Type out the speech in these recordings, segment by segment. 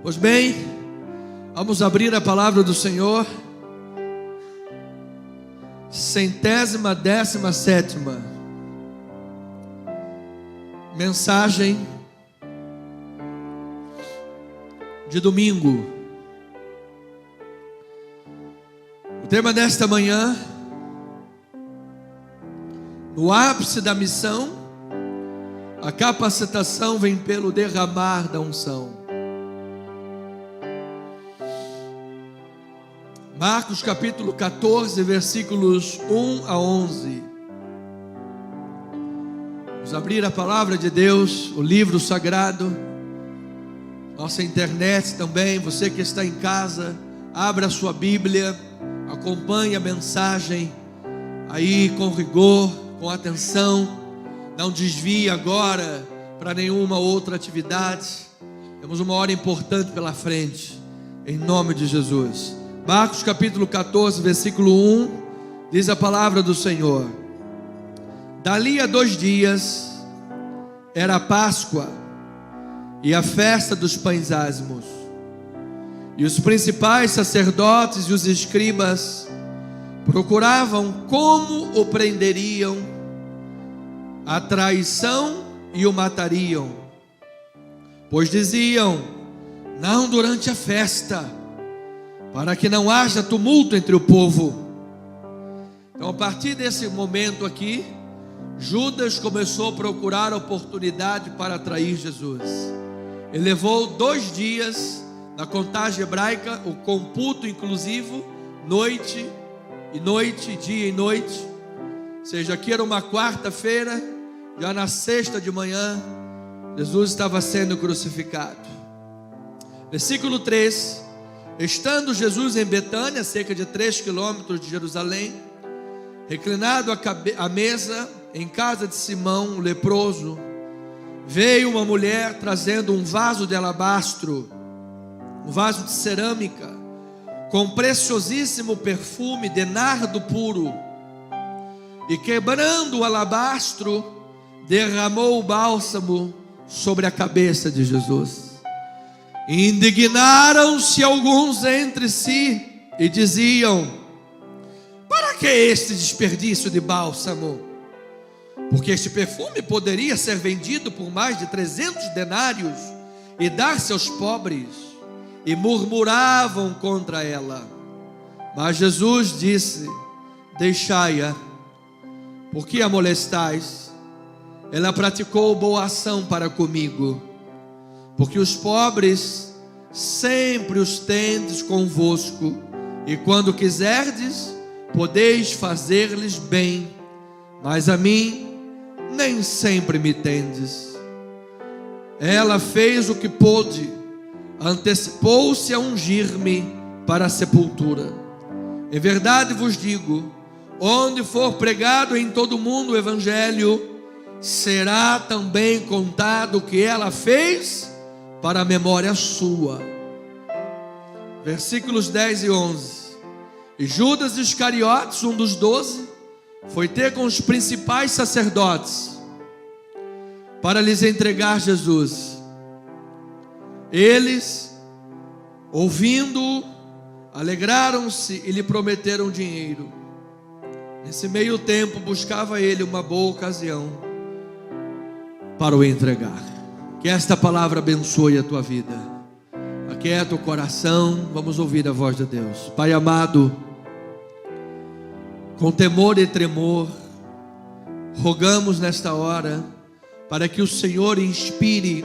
Pois bem, vamos abrir a palavra do Senhor, 117ª mensagem de domingo. O tema desta manhã: no ápice da missão, a capacitação vem pelo derramar da unção. Marcos capítulo 14, versículos 1 a 11. Vamos abrir a palavra de Deus, o livro sagrado, nossa internet também. Você que está em casa, abra a sua Bíblia, acompanhe a mensagem aí com rigor, com atenção. Não desvie agora para nenhuma outra atividade. Temos uma hora importante pela frente, em nome de Jesus. Marcos capítulo 14, versículo 1, diz a palavra do Senhor: dali a 2 dias era a Páscoa e a festa dos pães ázimos, e os principais sacerdotes e os escribas procuravam como o prenderiam à traição e o matariam, pois diziam: não durante a festa, para que não haja tumulto entre o povo. Então, a partir desse momento aqui, Judas começou a procurar oportunidade para trair Jesus. Ele levou 2 dias, na contagem hebraica, o computo inclusivo, noite e noite, dia e noite. Ou seja, aqui era uma quarta-feira, já na sexta de manhã, Jesus estava sendo crucificado. Versículo 3: estando Jesus em Betânia, cerca de 3 quilômetros de Jerusalém, reclinado à mesa em casa de Simão, o leproso, veio uma mulher trazendo um vaso de alabastro, um vaso de cerâmica, com preciosíssimo perfume de nardo puro, e quebrando o alabastro, derramou o bálsamo sobre a cabeça de Jesus. Indignaram-se alguns entre si e diziam: para que este desperdício de bálsamo? Porque este perfume poderia ser vendido por mais de 300 denários e dar-se aos pobres. E murmuravam contra ela. Mas Jesus disse: deixai-a, por que a molestais? Ela praticou boa ação para comigo, porque os pobres sempre os tendes convosco, e quando quiserdes, podeis fazer-lhes bem, mas a mim nem sempre me tendes. Ela fez o que pôde, antecipou-se a ungir-me para a sepultura. Em verdade vos digo, onde for pregado em todo o mundo o evangelho, será também contado o que ela fez para a memória sua. Versículos 10 e 11. E Judas Iscariotes, um dos 12, foi ter com os principais sacerdotes para lhes entregar Jesus. Eles, ouvindo-o, alegraram-se e lhe prometeram dinheiro. Nesse meio tempo buscava ele uma boa ocasião para o entregar. Que esta palavra abençoe a tua vida. Aquieta o coração, vamos ouvir a voz de Deus. Pai amado, com temor e tremor, rogamos nesta hora para que o Senhor inspire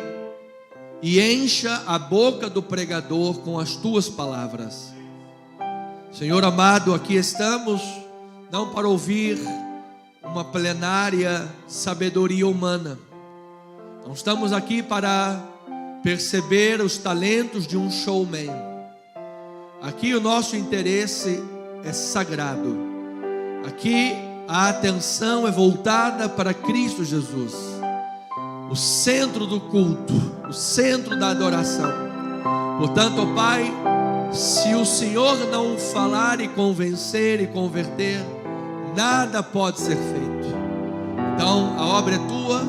e encha a boca do pregador com as tuas palavras. Senhor amado, aqui estamos não para ouvir uma plenária sabedoria humana. Não estamos aqui para perceber os talentos de um showman. Aqui o nosso interesse é sagrado. Aqui a atenção é voltada para Cristo Jesus, o centro do culto, o centro da adoração. Portanto, ó Pai, se o Senhor não falar e convencer e converter, nada pode ser feito. Então a obra é tua,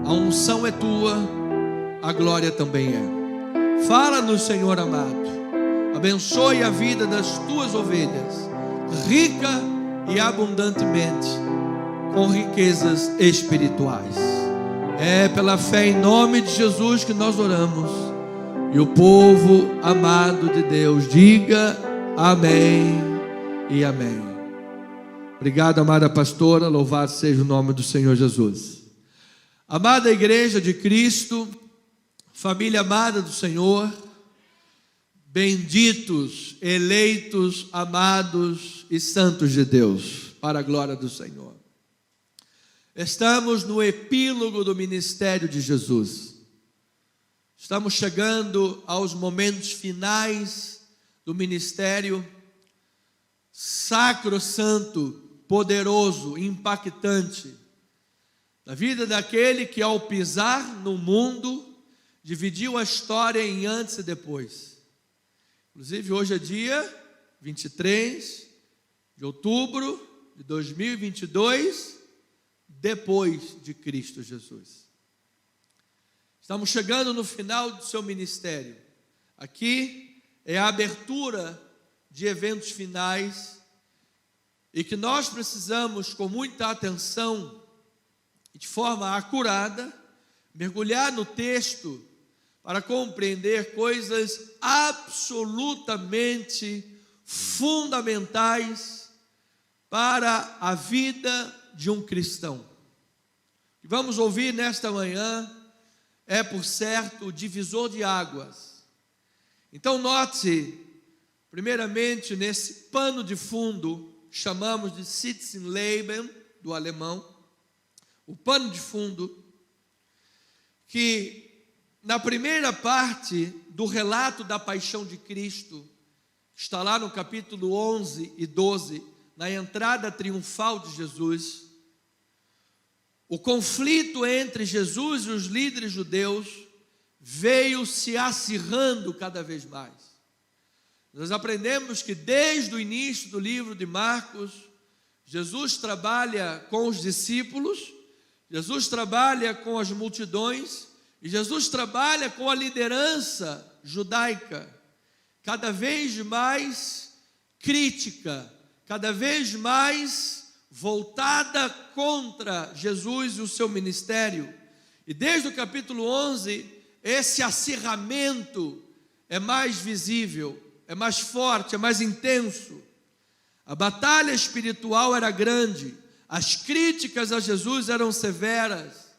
a unção é tua, a glória também é. Fala-nos, Senhor amado. Abençoe a vida das tuas ovelhas, rica e abundantemente, com riquezas espirituais. É pela fé em nome de Jesus que nós oramos. E o povo amado de Deus diga amém e amém. Obrigado, amada pastora, louvado seja o nome do Senhor Jesus. Amada igreja de Cristo, família amada do Senhor, benditos, eleitos, amados e santos de Deus, para a glória do Senhor. Estamos no epílogo do ministério de Jesus. Estamos chegando aos momentos finais do ministério sacro-santo, poderoso, impactante, da vida daquele que, ao pisar no mundo, dividiu a história em antes e depois. Inclusive, hoje é dia 23 de outubro de 2022, depois de Cristo Jesus. Estamos chegando no final do seu ministério. Aqui é a abertura de eventos finais e que nós precisamos, com muita atenção e de forma acurada, mergulhar no texto para compreender coisas absolutamente fundamentais para a vida de um cristão. O que vamos ouvir nesta manhã é, por certo, o divisor de águas. Então note, primeiramente, nesse pano de fundo, chamamos de Sitzenleben, do alemão, o pano de fundo, que na primeira parte do relato da paixão de Cristo, está lá no capítulo 11 e 12, na entrada triunfal de Jesus, o conflito entre Jesus e os líderes judeus veio se acirrando cada vez mais. Nós aprendemos que desde o início do livro de Marcos, Jesus trabalha com os discípulos, Jesus trabalha com as multidões e Jesus trabalha com a liderança judaica, cada vez mais crítica, cada vez mais voltada contra Jesus e o seu ministério. E desde o capítulo 11, esse acirramento é mais visível, é mais forte, é mais intenso. A batalha espiritual era grande, as críticas a Jesus eram severas,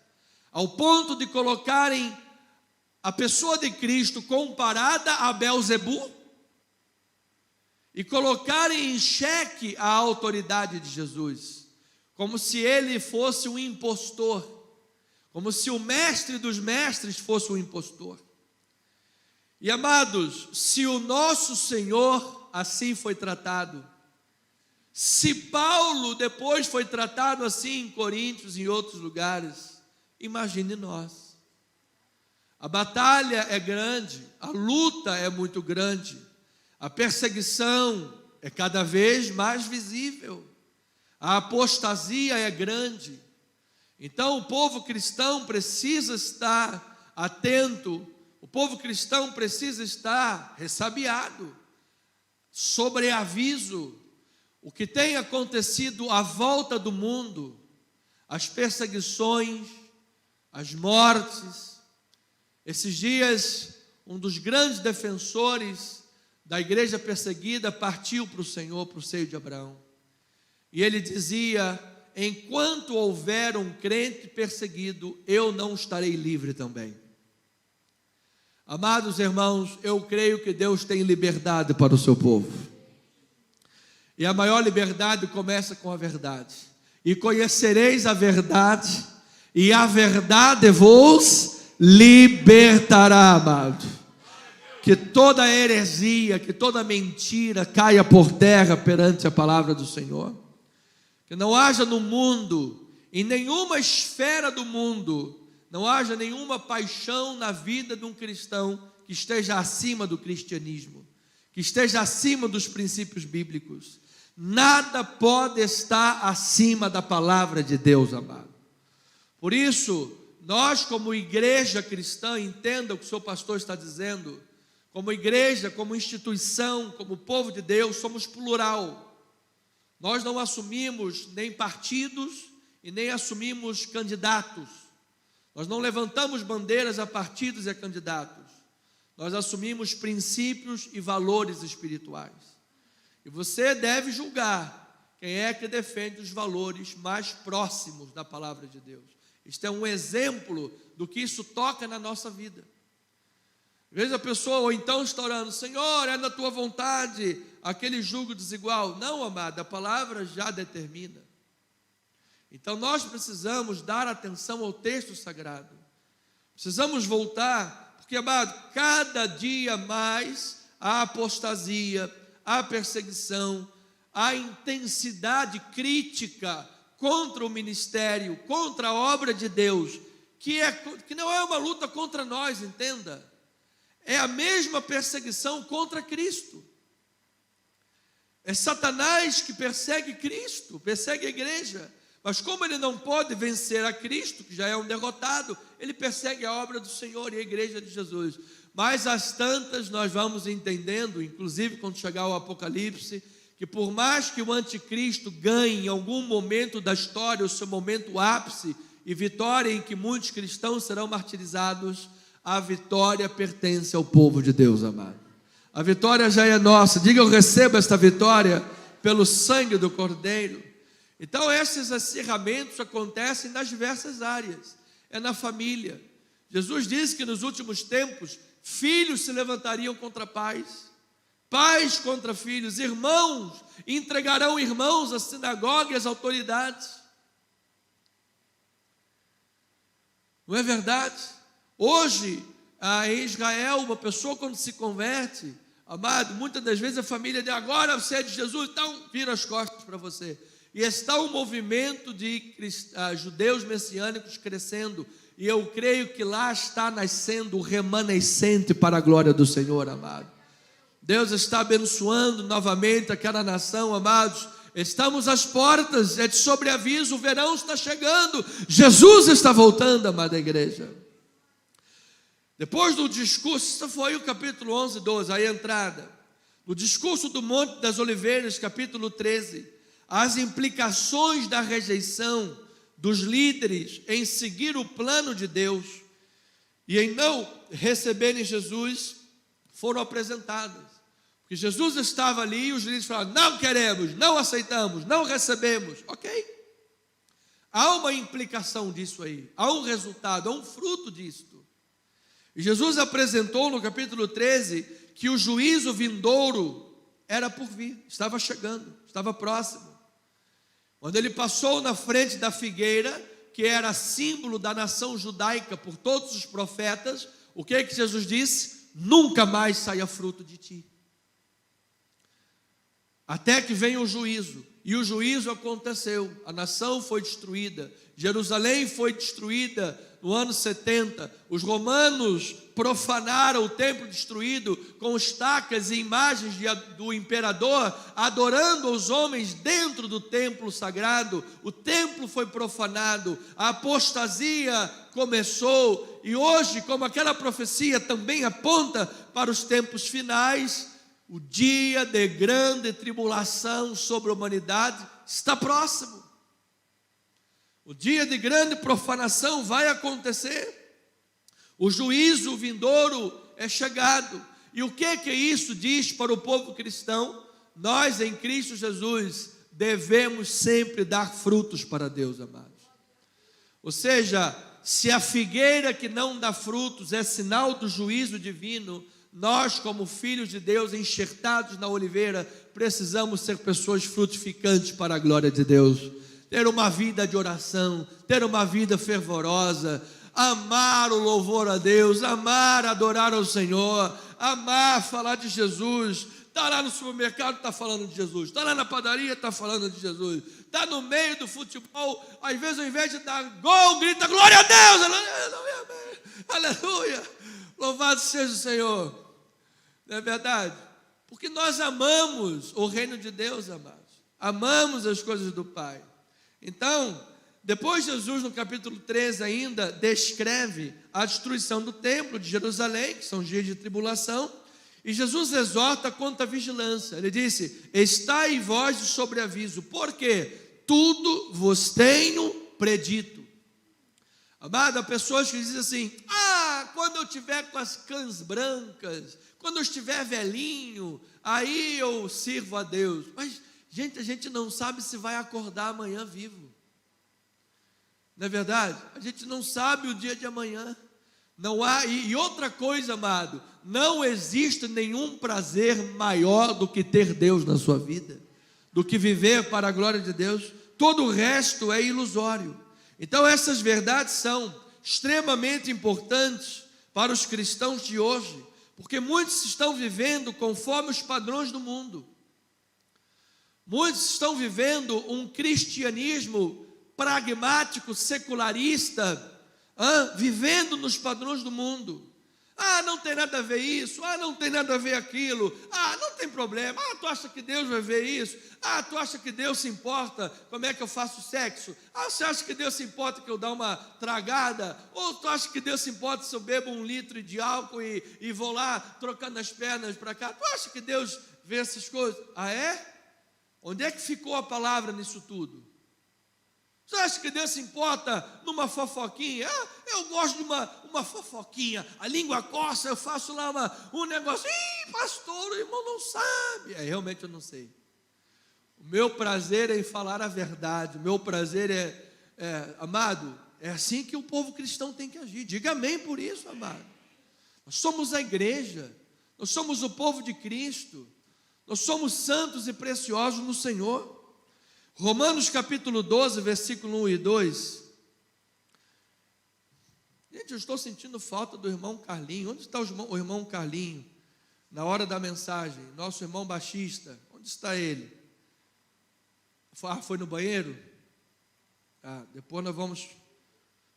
ao ponto de colocarem a pessoa de Cristo comparada a Beelzebu e colocarem em xeque a autoridade de Jesus, como se ele fosse um impostor, como se o mestre dos mestres fosse um impostor. E amados, se o nosso Senhor assim foi tratado, se Paulo depois foi tratado assim em Coríntios e em outros lugares, imagine nós. A batalha é grande, a luta é muito grande, a perseguição é cada vez mais visível, a apostasia é grande. Então o povo cristão precisa estar atento, o povo cristão precisa estar ressabiado, sobreaviso. O que tem acontecido à volta do mundo, as perseguições, as mortes. Esses dias, um dos grandes defensores da igreja perseguida partiu para o Senhor, para o seio de Abraão. E ele dizia: enquanto houver um crente perseguido, eu não estarei livre também. Amados irmãos, eu creio que Deus tem liberdade para o seu povo. E a maior liberdade começa com a verdade. E conhecereis a verdade, e a verdade vos libertará, amado. Que toda heresia, que toda mentira caia por terra perante a palavra do Senhor. Que não haja no mundo, em nenhuma esfera do mundo, não haja nenhuma paixão na vida de um cristão que esteja acima do cristianismo, que esteja acima dos princípios bíblicos. Nada pode estar acima da palavra de Deus, amado. Por isso, nós como igreja cristã, entenda o que o seu pastor está dizendo, Como igreja, como instituição, como povo de Deus, somos plural. Nós não assumimos nem partidos e nem assumimos candidatos. Nós não levantamos bandeiras a partidos e a candidatos. Nós assumimos princípios e valores espirituais. E você deve julgar quem é que defende os valores mais próximos da palavra de Deus. Isto é um exemplo do que isso toca na nossa vida. Às vezes a pessoa, ou então está orando, Senhor, é da tua vontade aquele jugo desigual. Não, amado, a palavra já determina. Então nós precisamos dar atenção ao texto sagrado. Precisamos voltar, porque, amado, cada dia mais a apostasia, a perseguição, a intensidade crítica contra o ministério, contra a obra de Deus, que não é uma luta contra nós, entenda. É a mesma perseguição contra Cristo. É Satanás que persegue Cristo, persegue a igreja. Mas como ele não pode vencer a Cristo, que já é um derrotado, ele persegue a obra do Senhor e a igreja de Jesus. Mas às tantas nós vamos entendendo, inclusive quando chegar o Apocalipse, que por mais que o anticristo ganhe em algum momento da história o seu momento ápice e vitória em que muitos cristãos serão martirizados, a vitória pertence ao povo de Deus, amado. A vitória já é nossa. Diga, eu recebo esta vitória pelo sangue do Cordeiro. Então esses acirramentos acontecem nas diversas áreas. É na família. Jesus disse que nos últimos tempos filhos se levantariam contra pais, pais contra filhos, irmãos entregarão irmãos à sinagoga e às autoridades. Não é verdade? Hoje, em Israel, uma pessoa quando se converte, amado, muitas das vezes a família diz, agora você é de Jesus, então vira as costas para você. E está um movimento de judeus messiânicos crescendo, e eu creio que lá está nascendo o remanescente para a glória do Senhor, amado. Deus está abençoando novamente aquela nação, amados. Estamos às portas, é de sobreaviso, o verão está chegando, Jesus está voltando, amada igreja. Depois do discurso, isso foi o capítulo 11 e 12, a entrada. No discurso do Monte das Oliveiras, capítulo 13, as implicações da rejeição dos líderes em seguir o plano de Deus e em não receberem Jesus foram apresentadas. Porque Jesus estava ali e os líderes falaram, não queremos, não aceitamos, não recebemos. Ok? Há uma implicação disso aí, há um resultado, há um fruto disso. E Jesus apresentou no capítulo 13 que o juízo vindouro era por vir, estava chegando, estava próximo. Quando ele passou na frente da figueira, que era símbolo da nação judaica por todos os profetas, o que é que Jesus disse? Nunca mais saia fruto de ti. Até que venha o juízo. E o juízo aconteceu, a nação foi destruída, Jerusalém foi destruída no ano 70, os romanos profanaram o templo destruído com estacas e imagens do imperador, adorando os homens dentro do templo sagrado. O templo foi profanado, a apostasia começou, e hoje, como aquela profecia também aponta para os tempos finais, o dia de grande tribulação sobre a humanidade está próximo. O dia de grande profanação vai acontecer. O juízo vindouro é chegado. E o que isso diz para o povo cristão? Nós em Cristo Jesus devemos sempre dar frutos para Deus, amados. Ou seja, se a figueira que não dá frutos é sinal do juízo divino, nós, como filhos de Deus, enxertados na oliveira, precisamos ser pessoas frutificantes para a glória de Deus. Ter uma vida de oração, ter uma vida fervorosa, amar o louvor a Deus, amar adorar ao Senhor, amar falar de Jesus. Está lá no supermercado, está falando de Jesus. Está lá na padaria, está falando de Jesus. Está no meio do futebol, às vezes ao invés de dar gol, grita glória a Deus, aleluia, louvado seja o Senhor. Não é verdade? Porque nós amamos o reino de Deus, amados. Amamos as coisas do Pai. Então, depois Jesus no capítulo 13 ainda descreve a destruição do templo de Jerusalém, que são dias de tribulação, E Jesus exorta quanto à vigilância. Ele disse: estai vós de sobreaviso, porque tudo vos tenho predito. Amado, há pessoas que dizem assim: quando eu estiver com as cãs brancas, quando eu estiver velhinho, aí eu sirvo a Deus. Mas, gente, a gente não sabe se vai acordar amanhã vivo. Não é verdade? A gente não sabe o dia de amanhã. Não há, e outra coisa, amado, não existe nenhum prazer maior do que ter Deus na sua vida, do que viver para a glória de Deus. Todo o resto é ilusório. Então essas verdades são extremamente importantes para os cristãos de hoje, porque muitos estão vivendo conforme os padrões do mundo. Muitos estão vivendo um cristianismo pragmático, secularista, vivendo nos padrões do mundo. Não tem nada a ver isso, não tem nada a ver aquilo, não tem problema, tu acha que Deus vai ver isso? Tu acha que Deus se importa como é que eu faço sexo? Você acha que Deus se importa que eu dê uma tragada? Ou tu acha que Deus se importa se eu bebo 1 litro de álcool e vou lá trocando as pernas para cá? Tu acha que Deus vê essas coisas? É? Onde é que ficou a palavra nisso tudo? Você acha que Deus se importa numa fofoquinha? Eu gosto de uma fofoquinha. A língua coça, eu faço lá um negócio. Pastor, o irmão não sabe. Realmente eu não sei. O meu prazer é em falar a verdade. O meu prazer amado, é assim que o povo cristão tem que agir. Diga amém por isso, amado. Nós somos a igreja. Nós somos o povo de Cristo. Nós somos santos e preciosos no Senhor. Romanos capítulo 12, versículo 1 e 2. Gente, eu estou sentindo falta do irmão Carlinho. Onde está o irmão Carlinho? Na hora da mensagem, nosso irmão baixista. Onde está ele? Foi no banheiro? Depois nós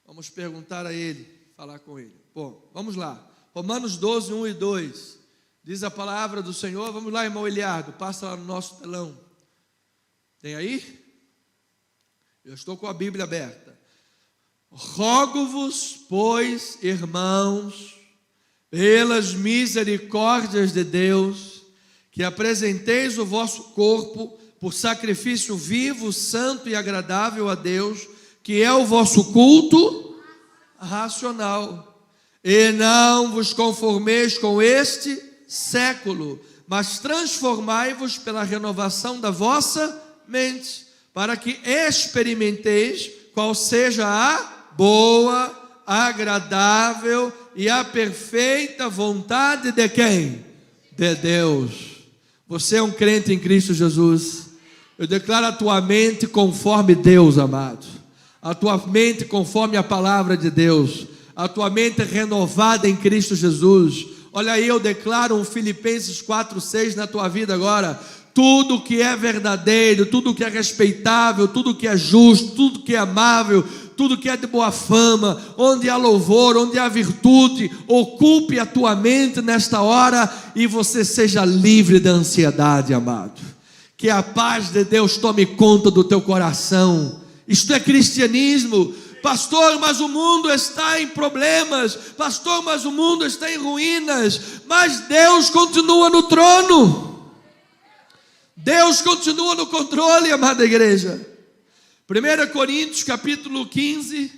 vamos perguntar a ele, falar com ele. Bom, vamos lá. Romanos 12, 1 e 2. Diz a palavra do Senhor. Vamos lá, irmão Eliardo, passa lá no nosso telão. Tem aí? Eu estou com a Bíblia aberta. Rogo-vos, pois, irmãos, pelas misericórdias de Deus, que apresenteis o vosso corpo por sacrifício vivo, santo e agradável a Deus, que é o vosso culto racional. E não vos conformeis com este século, mas transformai-vos pela renovação da vossa mente, para que experimenteis qual seja a boa, agradável e a perfeita vontade de quem? De Deus. Você é um crente em Cristo Jesus. Eu declaro a tua mente conforme Deus, amado. A tua mente conforme a palavra de Deus. A tua mente renovada em Cristo Jesus. Olha aí, eu declaro um Filipenses 4:6 na tua vida agora. Tudo que é verdadeiro, tudo que é respeitável, tudo que é justo, tudo que é amável, tudo que é de boa fama, onde há louvor, onde há virtude, ocupe a tua mente nesta hora e você seja livre da ansiedade, amado. Que a paz de Deus tome conta do teu coração. Isto é cristianismo. Pastor, mas o mundo está em problemas. Pastor, mas o mundo está em ruínas. Mas Deus continua no trono. Deus continua no controle, amada igreja. 1 Coríntios capítulo 15,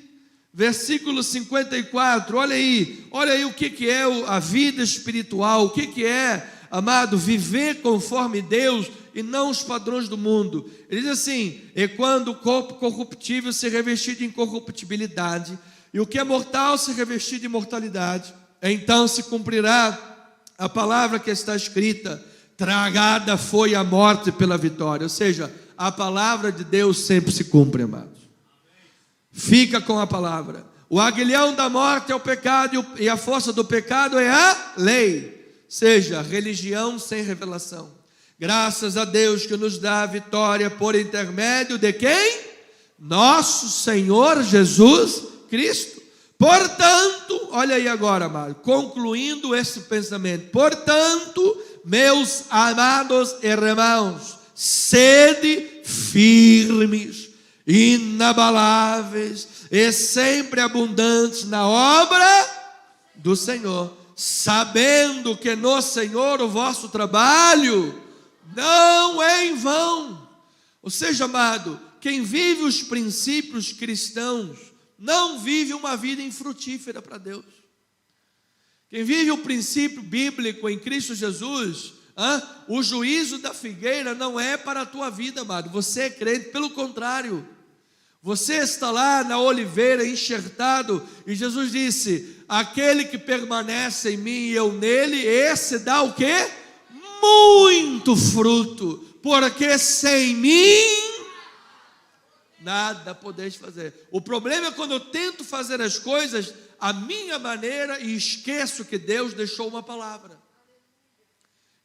versículo 54. Olha aí o que é a vida espiritual. O que é, amado, viver conforme Deus e não os padrões do mundo. Ele diz assim: e quando o corpo corruptível se revestir de incorruptibilidade, e o que é mortal se revestir de imortalidade, então se cumprirá a palavra que está escrita: tragada foi a morte pela vitória. Ou seja, a palavra de Deus sempre se cumpre, amados. Fica com a palavra. O aguilhão da morte é o pecado, e a força do pecado é a lei. Seja, religião sem revelação. Graças a Deus que nos dá a vitória por intermédio de quem? Nosso Senhor Jesus Cristo. Portanto, olha aí agora, amado, concluindo esse pensamento. Portanto, meus amados irmãos, sede firmes, inabaláveis e sempre abundantes na obra do Senhor, sabendo que no Senhor o vosso trabalho não é em vão. Ou seja, amado, quem vive os princípios cristãos não vive uma vida infrutífera para Deus. Quem vive o princípio bíblico em Cristo Jesus, o juízo da figueira não é para a tua vida, amado. Você é crente, pelo contrário. Você está lá na oliveira enxertado, e Jesus disse: aquele que permanece em mim e eu nele, esse dá o quê? Muito fruto, porque sem mim nada podeis fazer. O problema é quando eu tento fazer as coisas a minha maneira e esqueço que Deus deixou uma palavra.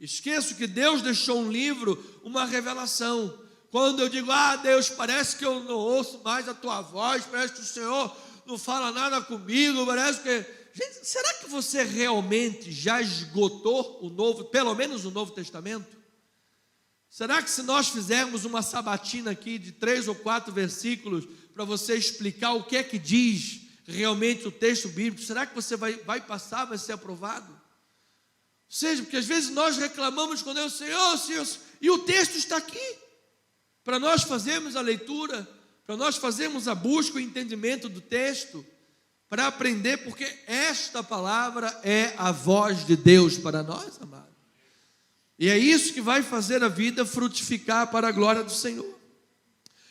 Esqueço que Deus deixou um livro, uma revelação. Quando eu digo: Deus, parece que eu não ouço mais a tua voz, parece que o Senhor não fala nada comigo, parece que... Gente, será que você realmente já esgotou o Novo, pelo menos o Novo Testamento? Será que se nós fizermos uma sabatina aqui de 3 ou 4 versículos para você explicar o que é que diz realmente o texto bíblico, será que você vai passar, vai ser aprovado? Ou seja, porque às vezes nós reclamamos quando Senhor, e o texto está aqui, para nós fazermos a leitura, para nós fazermos a busca, o entendimento do texto, para aprender, porque esta palavra é a voz de Deus para nós, amados. E é isso que vai fazer a vida frutificar para a glória do Senhor.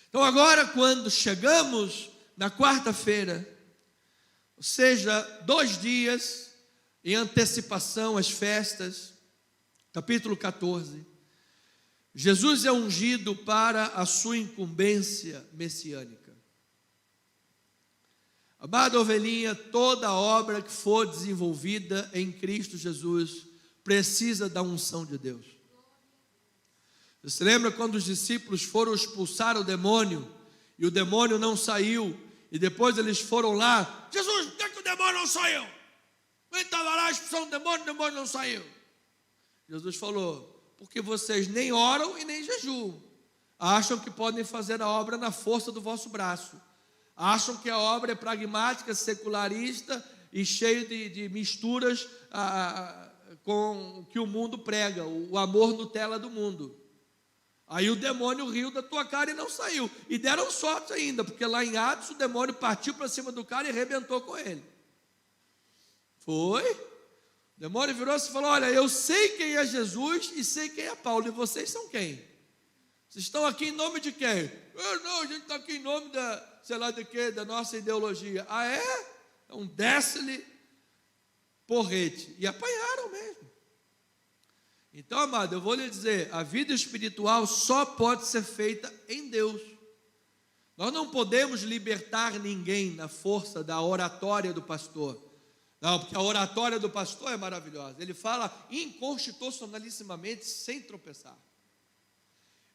Então agora, quando chegamos na quarta-feira, ou seja, 2 dias em antecipação às festas, capítulo 14, Jesus é ungido para a sua incumbência messiânica. Amada ovelhinha, toda obra que for desenvolvida em Cristo Jesus precisa da unção de Deus. Você lembra quando os discípulos foram expulsar o demônio e o demônio não saiu, e depois eles foram lá: Jesus, por que o demônio não saiu? Ele estava lá expulsando o demônio não saiu. Jesus falou: porque vocês nem oram e nem jejuam, acham que podem fazer a obra na força do vosso braço, acham que a obra é pragmática, secularista e cheia de misturas com o que o mundo prega, o amor Nutella do mundo. Aí o demônio riu da tua cara e não saiu, e deram sorte ainda, porque lá em Atos o demônio partiu para cima do cara e arrebentou com ele. Foi? O demônio virou-se e falou: olha, eu sei quem é Jesus e sei quem é Paulo, e vocês são quem? Vocês estão aqui em nome de quem? Não, a gente está aqui em nome da, sei lá de quê, da nossa ideologia. É? Então desce-lhe porrete. E apanharam mesmo. Então, amado, eu vou lhe dizer, a vida espiritual só pode ser feita em Deus. Nós não podemos libertar ninguém na força da oratória do pastor. Não, porque a oratória do pastor é maravilhosa. Ele fala inconstitucionalissimamente, sem tropeçar.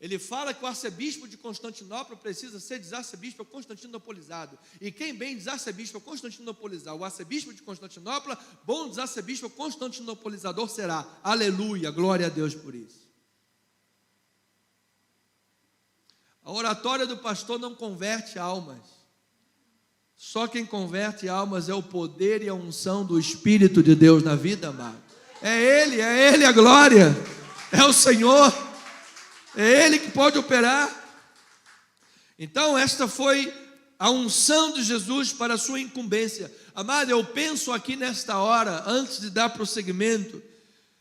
Ele fala que o arcebispo de Constantinopla precisa ser desarcebispo constantinopolizado. E quem bem desarcebispo constantinopolizar o arcebispo de Constantinopla, bom desarcebispo constantinopolizador será. Aleluia, glória a Deus por isso. A oratória do pastor não converte almas. Só quem converte almas é o poder e a unção do Espírito de Deus na vida, amado. É Ele a glória. É o Senhor. É Ele que pode operar. Então esta foi a unção de Jesus para a sua incumbência. Amado, eu penso aqui nesta hora, antes de dar prosseguimento,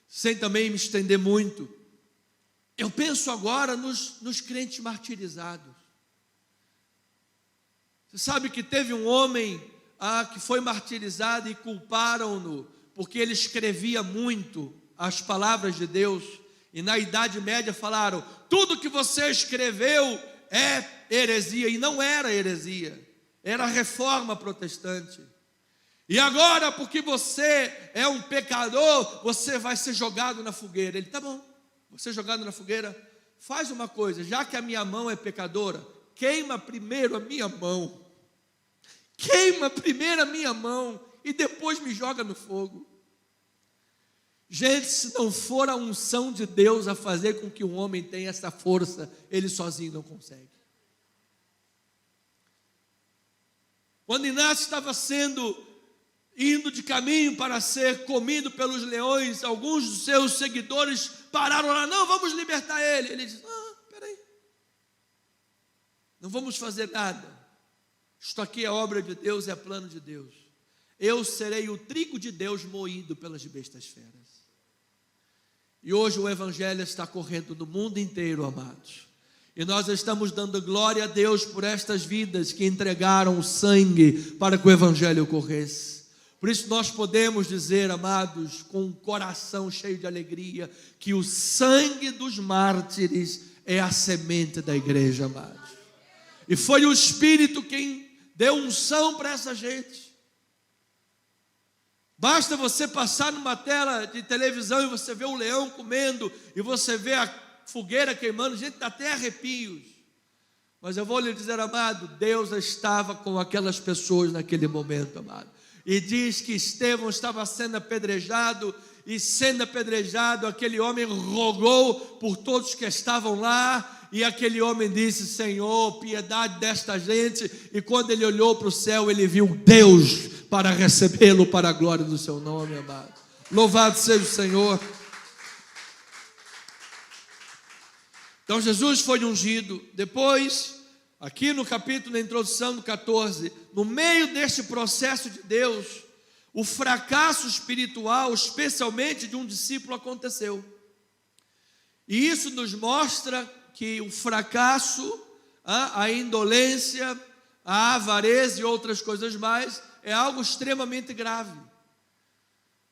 sem também me estender muito, eu penso agora nos crentes martirizados. Você sabe que teve um homem que foi martirizado e culparam-no porque ele escrevia muito as palavras de Deus. E na Idade Média falaram: tudo que você escreveu é heresia. E não era heresia, era a reforma protestante. E agora, porque você é um pecador, você vai ser jogado na fogueira. Ele: tá bom, você jogado na fogueira, faz uma coisa, já que a minha mão é pecadora, queima primeiro a minha mão. Queima primeiro a minha mão e depois me joga no fogo. Gente, se não for a unção de Deus a fazer com que um homem tenha essa força, ele sozinho não consegue. Quando Inácio estava sendo indo de caminho para ser comido pelos leões, alguns dos seus seguidores pararam lá, não, vamos libertar ele. Ele disse, peraí, não vamos fazer nada, isto aqui é obra de Deus, é plano de Deus. Eu serei o trigo de Deus moído pelas bestas feras. E hoje o Evangelho está correndo no mundo inteiro, amados. E nós estamos dando glória a Deus por estas vidas que entregaram o sangue para que o Evangelho corresse. Por isso nós podemos dizer, amados, com um coração cheio de alegria, que o sangue dos mártires é a semente da igreja, amados. E foi o Espírito quem deu unção para essa gente. Basta você passar numa tela de televisão e você vê o leão comendo, e você vê a fogueira queimando, gente, dá até arrepios. Mas eu vou lhe dizer, amado, Deus estava com aquelas pessoas naquele momento, amado. E diz que Estevão estava sendo apedrejado, e sendo apedrejado, aquele homem rogou por todos que estavam lá, e aquele homem disse, Senhor, piedade desta gente, e quando ele olhou para o céu, ele viu Deus para recebê-lo para a glória do seu nome, amado. Louvado seja o Senhor. Então Jesus foi ungido. Depois, aqui no capítulo, na introdução do 14, no meio deste processo de Deus, o fracasso espiritual, especialmente de um discípulo, aconteceu. E isso nos mostra que o fracasso, a indolência, a avareza e outras coisas mais, é algo extremamente grave.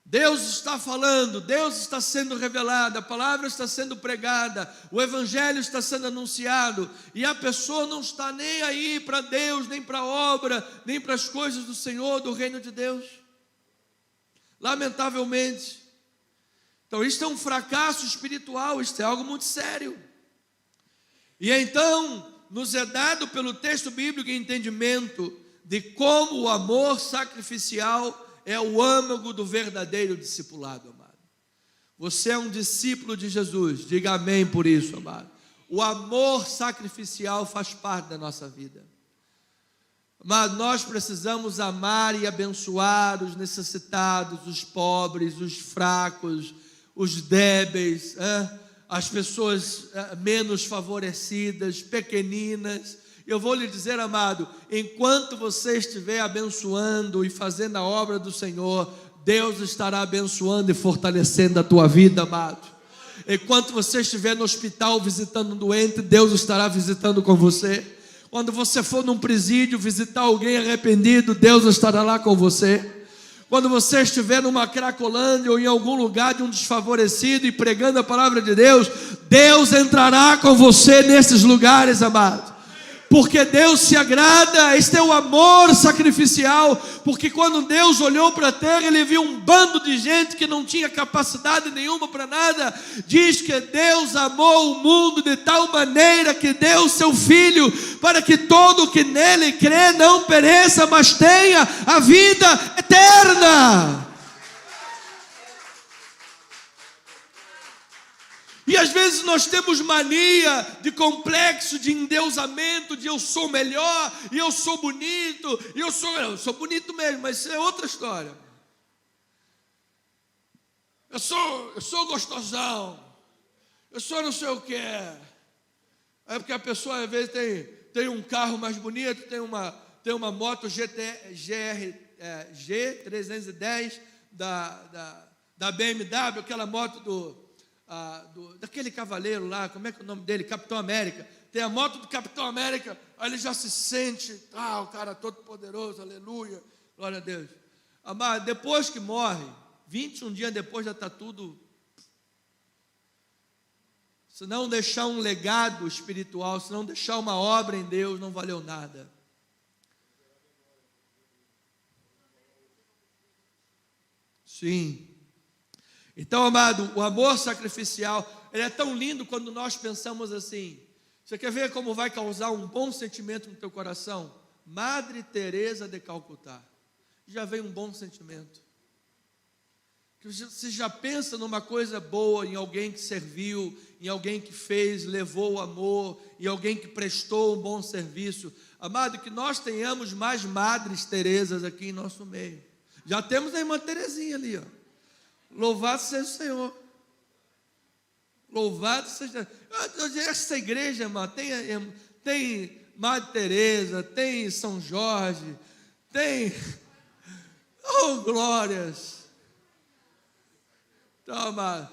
Deus está falando, Deus está sendo revelado, a palavra está sendo pregada, o Evangelho está sendo anunciado, e a pessoa não está nem aí para Deus, nem para a obra, nem para as coisas do Senhor, do reino de Deus. Lamentavelmente. Então isto é um fracasso espiritual, isto é algo muito sério. E então nos é dado pelo texto bíblico entendimento de como o amor sacrificial é o âmago do verdadeiro discipulado, amado. Você é um discípulo de Jesus, diga amém por isso, amado. O amor sacrificial faz parte da nossa vida. Amado, nós precisamos amar e abençoar os necessitados, os pobres, os fracos, os débeis, as pessoas menos favorecidas, pequeninas. Eu vou lhe dizer, amado, enquanto você estiver abençoando e fazendo a obra do Senhor, Deus estará abençoando e fortalecendo a tua vida, amado. Enquanto você estiver no hospital visitando um doente, Deus estará visitando com você. Quando você for num presídio visitar alguém arrependido, Deus estará lá com você. Quando você estiver numa Cracolândia ou em algum lugar de um desfavorecido e pregando a palavra de Deus, Deus entrará com você nesses lugares, amado. Porque Deus se agrada, este é o amor sacrificial, porque quando Deus olhou para a terra, Ele viu um bando de gente que não tinha capacidade nenhuma para nada. Diz que Deus amou o mundo de tal maneira que deu o seu Filho, para que todo o que nele crê não pereça, mas tenha a vida eterna. E às vezes nós temos mania de complexo, de endeusamento, de eu sou melhor, e eu sou bonito, e eu sou bonito mesmo, mas isso é outra história. Eu sou gostosão, eu sou não sei o que. É porque a pessoa às vezes tem um carro mais bonito, tem uma moto G310 da BMW, aquela moto daquele cavaleiro lá, como é que é o nome dele? Capitão América. Tem a moto do Capitão América, aí ele já se sente, o cara todo poderoso, aleluia, glória a Deus. Amado, depois que morre, 21 dias depois já está tudo. Se não deixar um legado espiritual, se não deixar uma obra em Deus, não valeu nada. Sim. Então, amado, o amor sacrificial, ele é tão lindo quando nós pensamos assim. Você quer ver como vai causar um bom sentimento no teu coração? Madre Teresa de Calcutá. Já vem um bom sentimento. Você já pensa numa coisa boa, em alguém que serviu, em alguém que fez, levou o amor, em alguém que prestou um bom serviço. Amado, que nós tenhamos mais Madres Teresas aqui em nosso meio. Já temos a irmã Terezinha ali, ó. Louvado seja o Senhor. Louvado seja. Essa igreja, irmã, tem Madre Teresa, tem São Jorge, tem. Oh, glórias. Então, amado,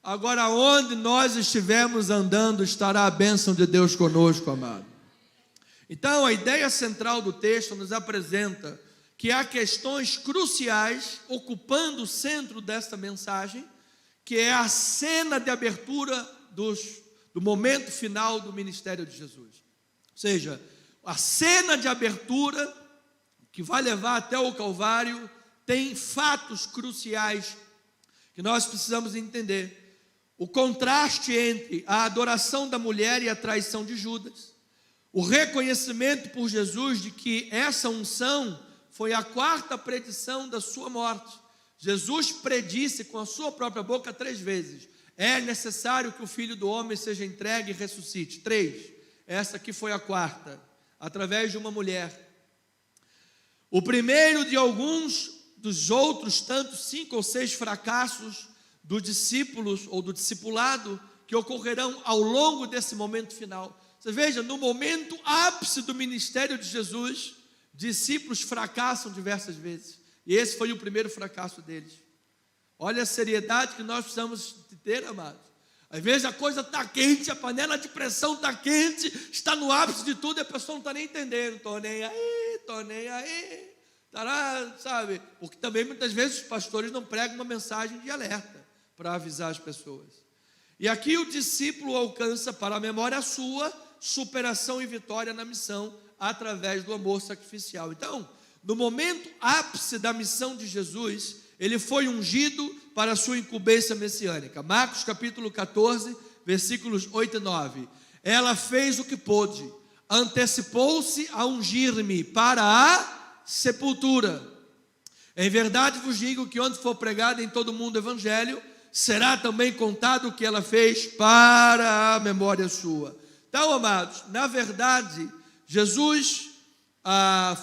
agora onde nós estivermos andando, estará a bênção de Deus conosco, amado. Então, a ideia central do texto nos apresenta que há questões cruciais ocupando o centro desta mensagem, que é a cena de abertura do momento final do ministério de Jesus. Ou seja, a cena de abertura que vai levar até o Calvário tem fatos cruciais que nós precisamos entender. O contraste entre a adoração da mulher e a traição de Judas, o reconhecimento por Jesus de que essa unção foi a quarta predição da sua morte. Jesus predisse com a sua própria boca 3 vezes: é necessário que o Filho do Homem seja entregue e ressuscite. 3, essa aqui foi a quarta, através de uma mulher. O primeiro de alguns dos outros, tantos 5 ou 6 fracassos dos discípulos ou do discipulado que ocorrerão ao longo desse momento final. Você veja, no momento ápice do ministério de Jesus, discípulos fracassam diversas vezes, e esse foi o primeiro fracasso deles. Olha a seriedade que nós precisamos ter, amados. Às vezes a coisa está quente, a panela de pressão está quente, está no ápice de tudo e a pessoa não está nem entendendo. Estou nem aí, tará, sabe? Porque também muitas vezes os pastores não pregam uma mensagem de alerta para avisar as pessoas. E aqui o discípulo alcança para a memória sua superação e vitória na missão através do amor sacrificial. Então, no momento ápice da missão de Jesus, ele foi ungido para a sua incumbência messiânica. Marcos capítulo 14, versículos 8 e 9. Ela fez o que pôde, antecipou-se a ungir-me para a sepultura. Em verdade vos digo que onde for pregado em todo o mundo o evangelho, será também contado o que ela fez para a memória sua. Então, amados, na verdade, Jesus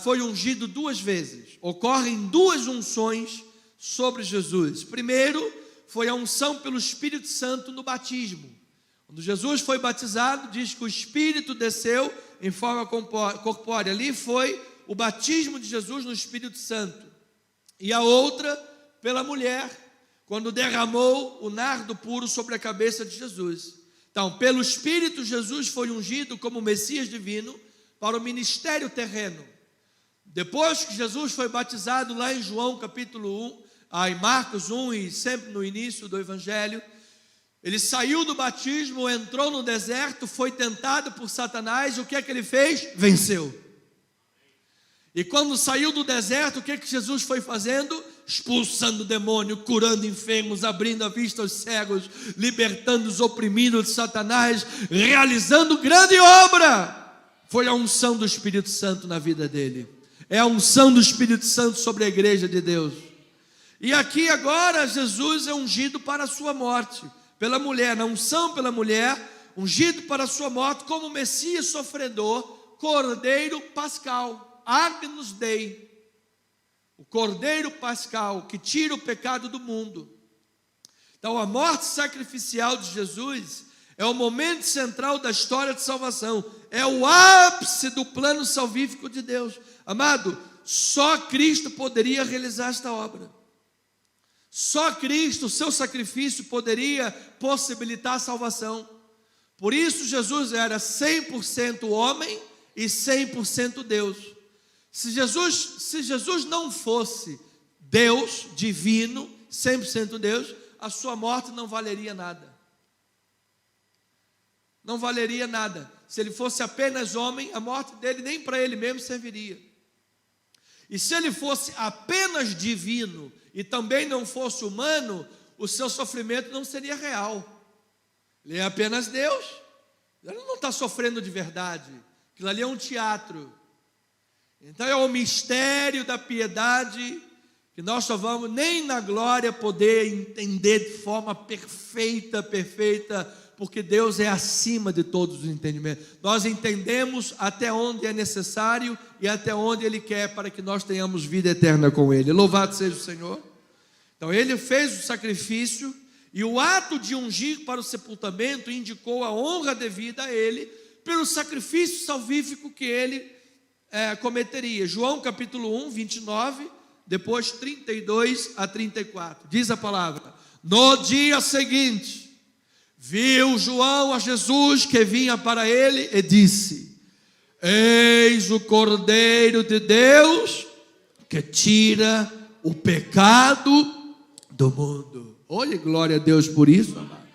foi ungido 2 vezes. Ocorrem 2 unções sobre Jesus. Primeiro, foi a unção pelo Espírito Santo no batismo. Quando Jesus foi batizado, diz que o Espírito desceu em forma corpórea. Ali foi o batismo de Jesus no Espírito Santo. E a outra, pela mulher, quando derramou o nardo puro sobre a cabeça de Jesus. Então, pelo Espírito, Jesus foi ungido como Messias divino para o ministério terreno. Depois que Jesus foi batizado lá em João capítulo 1, em Marcos 1 e sempre no início do Evangelho, ele saiu do batismo, entrou no deserto, foi tentado por Satanás, e o que é que ele fez? Venceu. E quando saiu do deserto, o que é que Jesus foi fazendo? Expulsando o demônio, curando enfermos, abrindo a vista aos cegos, libertando os oprimidos de Satanás, realizando grande obra. Foi a unção do Espírito Santo na vida dele. É a unção do Espírito Santo sobre a igreja de Deus. E aqui agora Jesus é ungido para a sua morte, pela mulher, na unção pela mulher, ungido para a sua morte como Messias sofredor, Cordeiro Pascal, Agnus Dei, o Cordeiro Pascal que tira o pecado do mundo. Então a morte sacrificial de Jesus é o momento central da história de salvação, é o ápice do plano salvífico de Deus. Amado, só Cristo poderia realizar esta obra. Só Cristo, o seu sacrifício, poderia possibilitar a salvação. Por isso Jesus era 100% homem e 100% Deus. Se Jesus não fosse Deus, divino, 100% Deus, a sua morte não valeria nada. Não valeria nada. Se ele fosse apenas homem, a morte dele nem para ele mesmo serviria. E se ele fosse apenas divino e também não fosse humano, o seu sofrimento não seria real. Ele é apenas Deus. Ele não está sofrendo de verdade. Aquilo ali é um teatro. Então é o mistério da piedade que nós só vamos nem na glória poder entender de forma perfeita, porque Deus é acima de todos os entendimentos. Nós entendemos até onde é necessário e até onde Ele quer para que nós tenhamos vida eterna com Ele. Louvado seja o Senhor. Então Ele fez o sacrifício e o ato de ungir para o sepultamento indicou a honra devida a Ele pelo sacrifício salvífico que Ele cometeria. João capítulo 1, 29, depois 32 a 34. Diz a palavra: no dia seguinte, viu João a Jesus que vinha para ele e disse: eis o Cordeiro de Deus que tira o pecado do mundo. Olha, glória a Deus por isso, amado.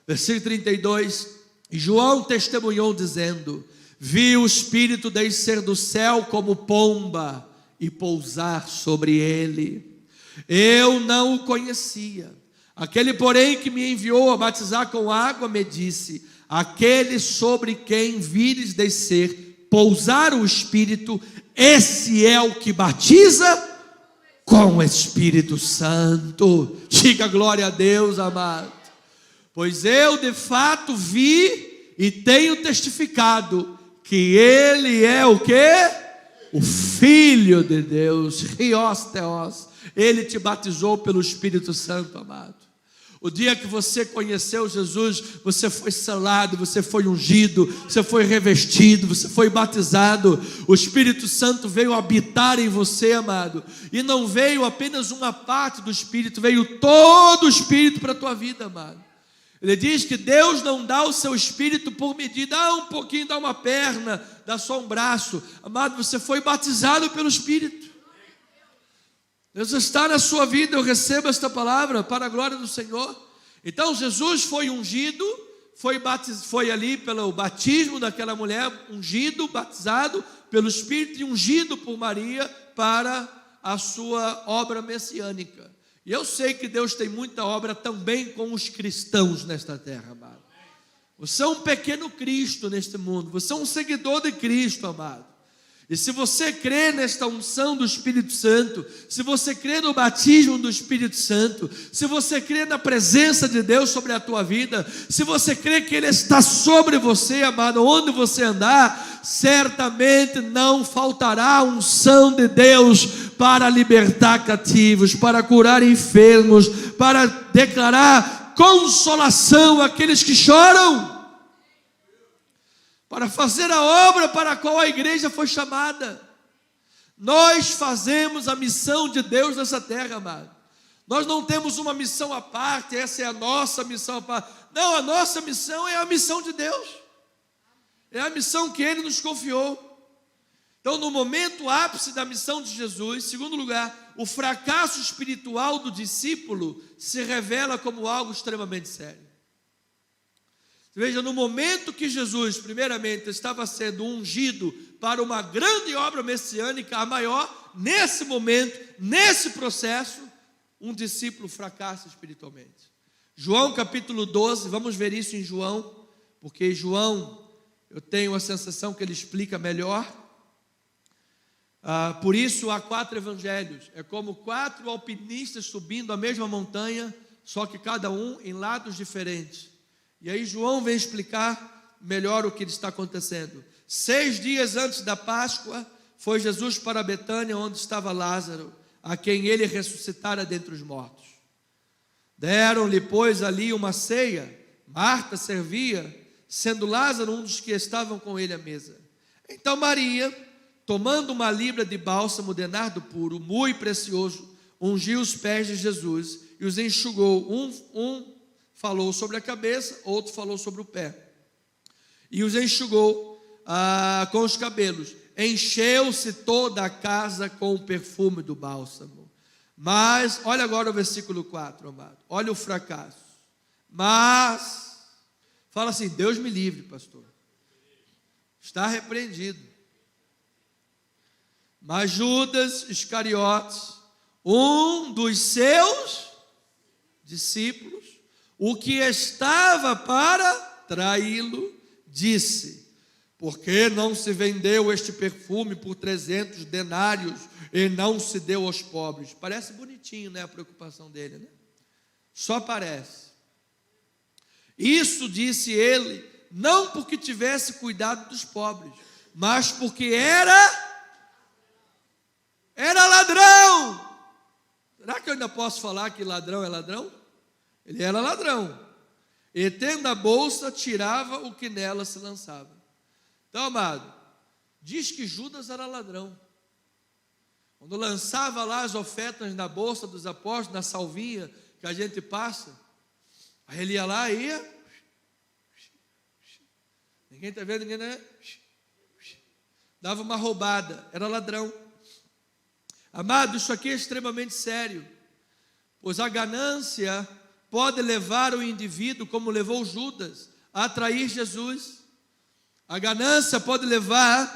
Versículo 32, e João testemunhou dizendo: vi o Espírito descer do céu como pomba e pousar sobre ele. Eu não o conhecia. Aquele, porém, que me enviou a batizar com água, me disse: aquele sobre quem vires descer, pousar o Espírito, esse é o que batiza com o Espírito Santo. Diga glória a Deus, amado. Pois eu de fato vi e tenho testificado que Ele é o quê? O Filho de Deus. Rios Theos. Ele te batizou pelo Espírito Santo, amado. O dia que você conheceu Jesus, você foi selado, você foi ungido, você foi revestido, você foi batizado. O Espírito Santo veio habitar em você, amado. E não veio apenas uma parte do Espírito, veio todo o Espírito para a tua vida, amado. Ele diz que Deus não dá o seu Espírito por medida. Um pouquinho, dá uma perna, dá só um braço. Amado, você foi batizado pelo Espírito. Deus está na sua vida, eu recebo esta palavra para a glória do Senhor. Então Jesus foi ungido, foi ali pelo batismo daquela mulher, ungido, batizado pelo Espírito e ungido por Maria para a sua obra messiânica. E eu sei que Deus tem muita obra também com os cristãos nesta terra, amado. Você é um pequeno Cristo neste mundo, você é um seguidor de Cristo, amado. E se você crê nesta unção do Espírito Santo, se você crê no batismo do Espírito Santo, se você crê na presença de Deus sobre a tua vida, se você crê que Ele está sobre você, amado, onde você andar, certamente não faltará a unção de Deus para libertar cativos, para curar enfermos, para declarar consolação àqueles que choram, para fazer a obra para a qual a igreja foi chamada. Nós fazemos a missão de Deus nessa terra, amado. Nós não temos uma missão à parte, essa é a nossa missão à parte. Não, a nossa missão é a missão de Deus. É a missão que Ele nos confiou. Então, no momento ápice da missão de Jesus, em segundo lugar, o fracasso espiritual do discípulo se revela como algo extremamente sério. Veja, no momento que Jesus, primeiramente, estava sendo ungido para uma grande obra messiânica, a maior, nesse momento, nesse processo, um discípulo fracassa espiritualmente. João capítulo 12, vamos ver isso em João, porque João, eu tenho a sensação que ele explica melhor. Por isso há 4 evangelhos, é como 4 alpinistas subindo a mesma montanha, só que cada um em lados diferentes. E aí João vem explicar melhor o que está acontecendo. 6 dias antes da Páscoa, foi Jesus para Betânia, onde estava Lázaro, a quem ele ressuscitara dentre os mortos. Deram-lhe, pois, ali uma ceia. Marta servia, sendo Lázaro um dos que estavam com ele à mesa. Então Maria, tomando uma libra de bálsamo de nardo puro, muito precioso, ungiu os pés de Jesus e os enxugou. Um falou sobre a cabeça, outro falou sobre o pé. E os enxugou com os cabelos. Encheu-se toda a casa com o perfume do bálsamo. Mas, olha agora o versículo 4, amado. Olha o fracasso. Mas, fala assim: Deus me livre, pastor. Está repreendido. Mas Judas Iscariotes, um dos seus discípulos, o que estava para traí-lo, disse: por que não se vendeu este perfume por 300 denários e não se deu aos pobres? Parece bonitinho, né, a preocupação dele, né? Só parece. Isso disse ele, não porque tivesse cuidado dos pobres, mas porque era ladrão. Será que eu ainda posso falar que ladrão é ladrão? Ele era ladrão. E tendo a bolsa, tirava o que nela se lançava. Então, amado, diz que Judas era ladrão. Quando lançava lá as ofertas na bolsa dos apóstolos, na salvinha que a gente passa, aí ele ia lá e ia. Ninguém está vendo, ninguém, né? Dava uma roubada, era ladrão. Amado, isso aqui é extremamente sério, pois a ganância pode levar o indivíduo, como levou Judas, a trair Jesus. A ganância pode levar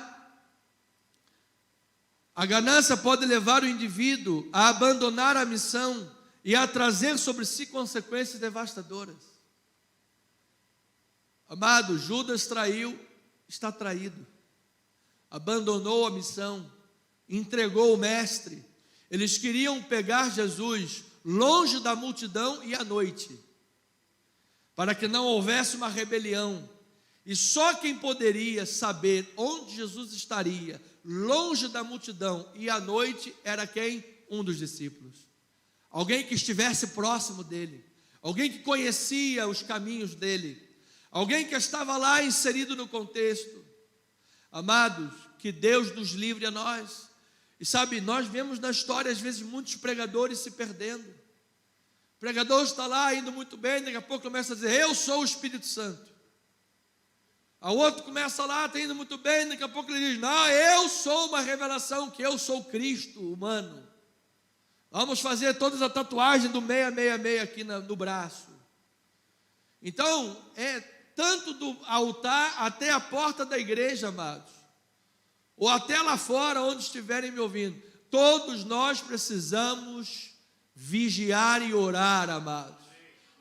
o indivíduo a abandonar a missão e a trazer sobre si consequências devastadoras. Amado, Judas traiu, está traído, abandonou a missão, entregou o mestre. Eles queriam pegar Jesus longe da multidão e à noite, para que não houvesse uma rebelião. E só quem poderia saber onde Jesus estaria, longe da multidão e à noite, era quem? Um dos discípulos. Alguém que estivesse próximo dele, alguém que conhecia os caminhos dele, alguém que estava lá inserido no contexto. Amados, que Deus nos livre a nós. E sabe, nós vemos na história às vezes muitos pregadores se perdendo. O pregador está lá indo muito bem, daqui a pouco começa a dizer, eu sou o Espírito Santo. A outro começa lá, está indo muito bem, daqui a pouco ele diz, não, eu sou uma revelação, que eu sou Cristo humano. Vamos fazer todas a tatuagem do 666 aqui no braço. Então, é tanto do altar até a porta da igreja, amados, ou até lá fora, onde estiverem me ouvindo, todos nós precisamos vigiar e orar, amados,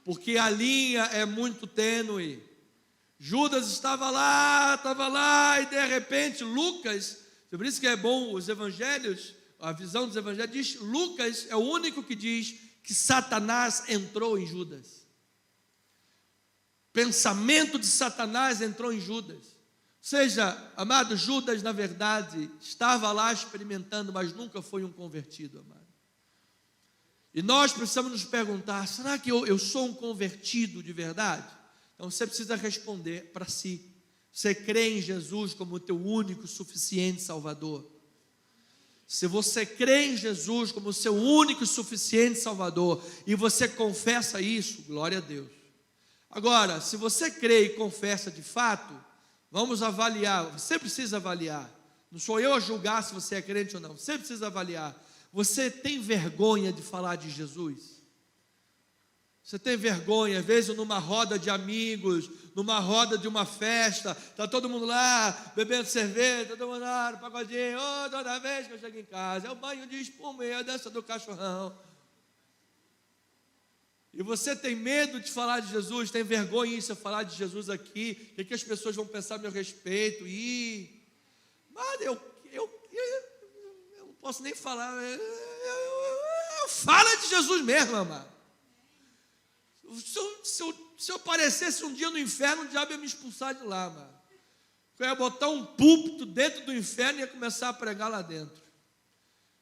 porque a linha é muito tênue. Judas estava lá, e de repente Lucas, por isso que é bom os evangelhos, a visão dos evangelhos diz, Lucas é o único que diz que Satanás entrou em Judas. Pensamento de Satanás entrou em Judas. Ou seja, amado, Judas na verdade estava lá experimentando, mas nunca foi um convertido, amado. E nós precisamos nos perguntar, será que eu sou um convertido de verdade? Então você precisa responder para si. Você crê em Jesus como o teu único, suficiente Salvador? Se você crê em Jesus como o seu único e suficiente Salvador, e você confessa isso, glória a Deus. Agora, se você crê e confessa de fato, vamos avaliar, você precisa avaliar. Não sou eu a julgar se você é crente ou não, você precisa avaliar. Você tem vergonha de falar de Jesus? Você tem vergonha, às vezes numa roda de amigos, numa roda de uma festa, está todo mundo lá, bebendo cerveja, todo mundo lá no pagodinho, toda vez que eu chego em casa, é o banho de espuma, é a dança do cachorrão. E você tem medo de falar de Jesus, tem vergonha de falar de Jesus aqui, o que as pessoas vão pensar a meu respeito? Mas eu não posso nem falar, fala de Jesus mesmo, amado. Se eu aparecesse um dia no inferno, o diabo ia me expulsar de lá, mano. Eu ia botar um púlpito dentro do inferno e ia começar a pregar lá dentro.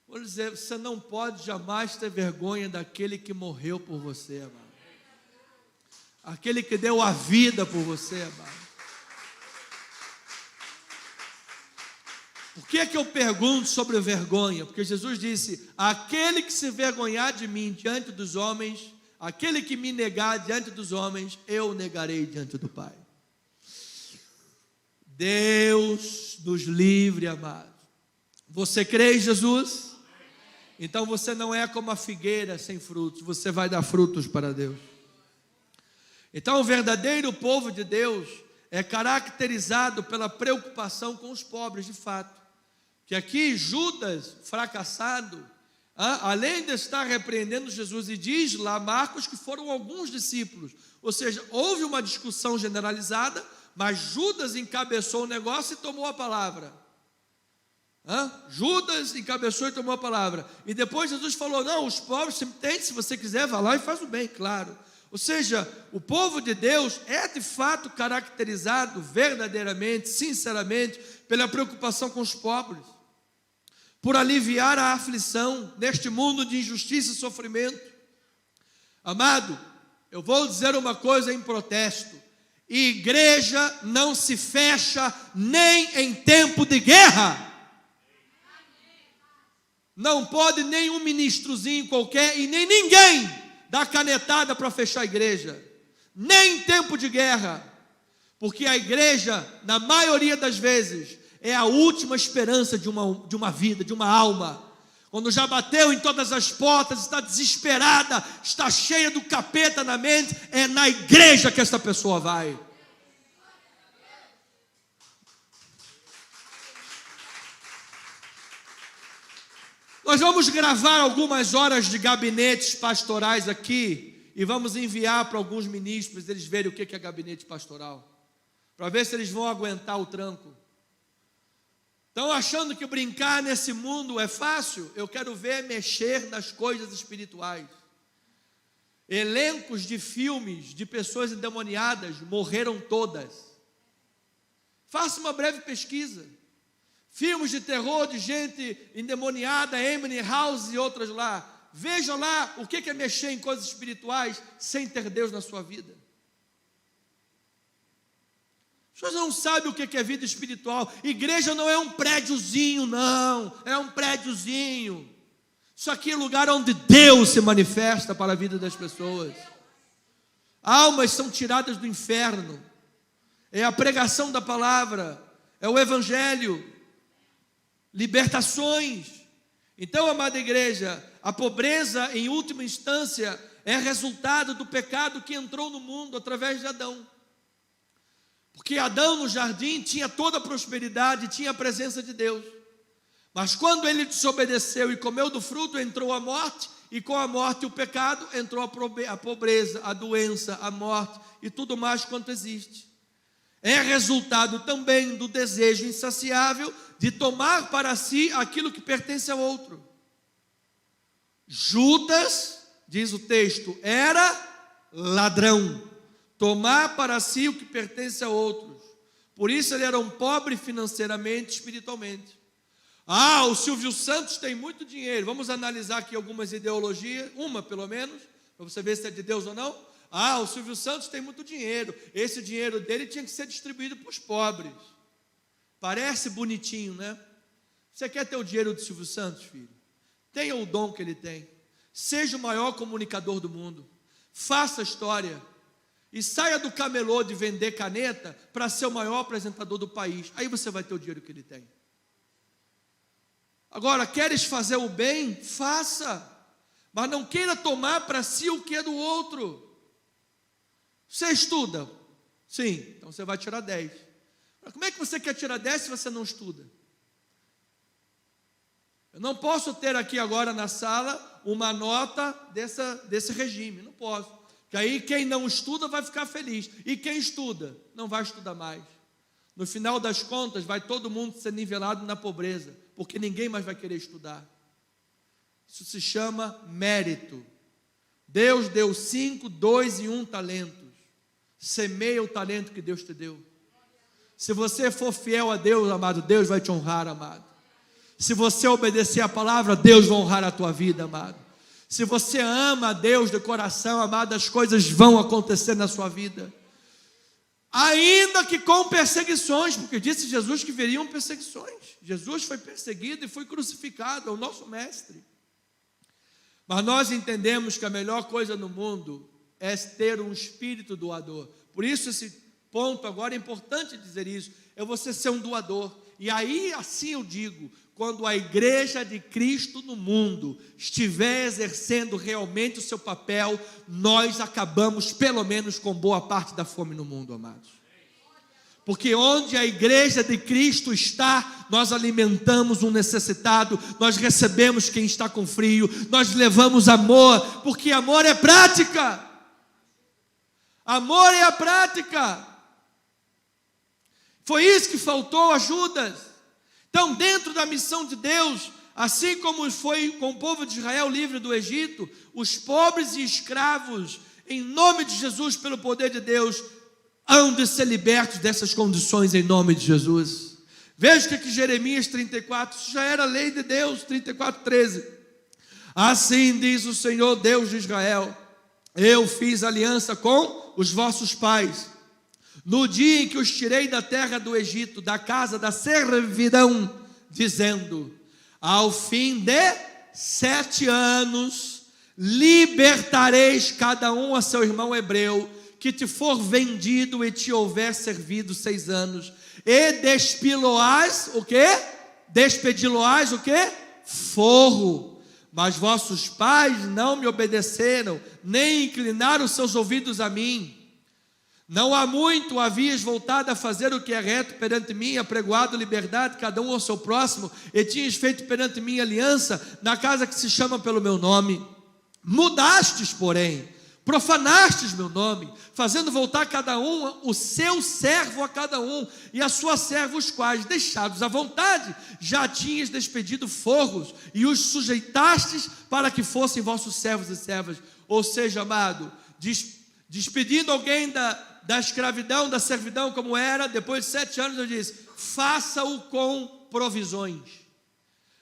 Vou dizer, você não pode jamais ter vergonha daquele que morreu por você, amado. Aquele que deu a vida por você, amado. Por que eu pergunto sobre vergonha? Porque Jesus disse, aquele que se vergonhar de mim diante dos homens, aquele que me negar diante dos homens, eu negarei diante do Pai. Deus nos livre, amado. Você crê em Jesus? Então você não é como a figueira sem frutos, você vai dar frutos para Deus. Então o verdadeiro povo de Deus é caracterizado pela preocupação com os pobres, de fato. Que aqui Judas, fracassado, além de estar repreendendo Jesus, e diz lá Marcos que foram alguns discípulos, ou seja, houve uma discussão generalizada, mas Judas encabeçou o negócio e tomou a palavra. Judas encabeçou e tomou a palavra. E depois Jesus falou, não, os pobres, se você quiser, vá lá e faz o bem, claro. Ou seja, o povo de Deus é de fato caracterizado verdadeiramente, sinceramente, pela preocupação com os pobres, por aliviar a aflição neste mundo de injustiça e sofrimento. Amado, eu vou dizer uma coisa em protesto: igreja não se fecha nem em tempo de guerra. Não pode nenhum ministrozinho qualquer e nem ninguém dar canetada para fechar a igreja, nem em tempo de guerra, porque a igreja, na maioria das vezes, é a última esperança de uma vida, de uma alma. Quando já bateu em todas as portas, está desesperada, está cheia do capeta na mente, é na igreja que essa pessoa vai. Nós vamos gravar algumas horas de gabinetes pastorais aqui e vamos enviar para alguns ministros, para eles verem o que é gabinete pastoral, para ver se eles vão aguentar o tranco. Estão achando que brincar nesse mundo é fácil? Eu quero ver mexer nas coisas espirituais. Elencos de filmes de pessoas endemoniadas morreram todas. Faça uma breve pesquisa. Filmes de terror de gente endemoniada, Emily House e outras lá. Veja lá o que é mexer em coisas espirituais sem ter Deus na sua vida. As pessoas não sabem o que é vida espiritual. Igreja não é um prédiozinho, não. É um prédiozinho. Isso aqui é lugar onde Deus se manifesta para a vida das pessoas. Almas são tiradas do inferno. É a pregação da palavra. É o evangelho. Libertações. Então, amada igreja, a pobreza, em última instância, é resultado do pecado que entrou no mundo através de Adão. Porque Adão no jardim tinha toda a prosperidade, tinha a presença de Deus. Mas quando ele desobedeceu e comeu do fruto, entrou a morte, e com a morte o pecado, entrou a pobreza, a doença, a morte e tudo mais quanto existe. É resultado também do desejo insaciável de tomar para si aquilo que pertence ao outro. Judas, diz o texto, era ladrão, tomar para si o que pertence a outros. Por isso ele era um pobre financeiramente, espiritualmente. O Silvio Santos tem muito dinheiro. Vamos analisar aqui algumas ideologias, uma pelo menos, para você ver se é de Deus ou não. O Silvio Santos tem muito dinheiro. Esse dinheiro dele tinha que ser distribuído para os pobres. Parece bonitinho, né? Você quer ter o dinheiro do Silvio Santos, filho? Tenha o dom que ele tem. Seja o maior comunicador do mundo. Faça história. E saia do camelô de vender caneta para ser o maior apresentador do país. Aí você vai ter o dinheiro que ele tem. Agora, queres fazer o bem? Faça. Mas não queira tomar para si o que é do outro. Você estuda? Sim, então você vai tirar 10. Mas como é que você quer tirar 10 se você não estuda? Eu não posso ter aqui agora na sala uma nota desse regime, não posso. Porque aí quem não estuda vai ficar feliz. E quem estuda não vai estudar mais. No final das contas vai todo mundo ser nivelado na pobreza, porque ninguém mais vai querer estudar. Isso se chama mérito. Deus deu 5, 2 e 1 talentos. Semeia o talento que Deus te deu. Se você for fiel a Deus, amado, Deus vai te honrar, amado. Se você obedecer a palavra, Deus vai honrar a tua vida, amado. Se você ama a Deus de coração, amado, as coisas vão acontecer na sua vida. Ainda que com perseguições, porque disse Jesus que viriam perseguições. Jesus foi perseguido e foi crucificado, é o nosso mestre. Mas nós entendemos que a melhor coisa no mundo é ter um espírito doador. Por isso esse ponto agora é importante dizer isso, é você ser um doador. E aí assim eu digo, quando a igreja de Cristo no mundo estiver exercendo realmente o seu papel, nós acabamos pelo menos com boa parte da fome no mundo, amados. Porque onde a igreja de Cristo está, nós alimentamos um necessitado, nós recebemos quem está com frio, nós levamos amor, porque amor é prática. Amor é a prática. Foi isso que faltou a Judas. Então, dentro da missão de Deus, assim como foi com o povo de Israel livre do Egito, os pobres e escravos em nome de Jesus, pelo poder de Deus, hão de ser libertos dessas condições em nome de Jesus. Veja o que Jeremias 34, isso já era lei de Deus, 34:13. Assim diz o Senhor Deus de Israel: eu fiz aliança com os vossos pais, no dia em que os tirei da terra do Egito, da casa da servidão, dizendo: ao fim de 7 anos, libertareis cada um a seu irmão hebreu, que te for vendido e te houver servido 6 anos, e despiloás, o quê? Despedi-lo-ás, o quê? Forro. Mas vossos pais não me obedeceram, nem inclinaram seus ouvidos a mim. Não há muito havias voltado a fazer o que é reto perante mim, apregoado liberdade, cada um ao seu próximo, e tinhas feito perante mim aliança na casa que se chama pelo meu nome. Mudastes, porém, profanastes meu nome, fazendo voltar cada um o seu servo a cada um, e a sua serva, os quais, deixados à vontade, já tinhas despedido forros, e os sujeitastes para que fossem vossos servos e servas. Ou seja, amado, despedindo alguém da escravidão, da servidão como era, depois de 7 anos eu disse: faça-o com provisões.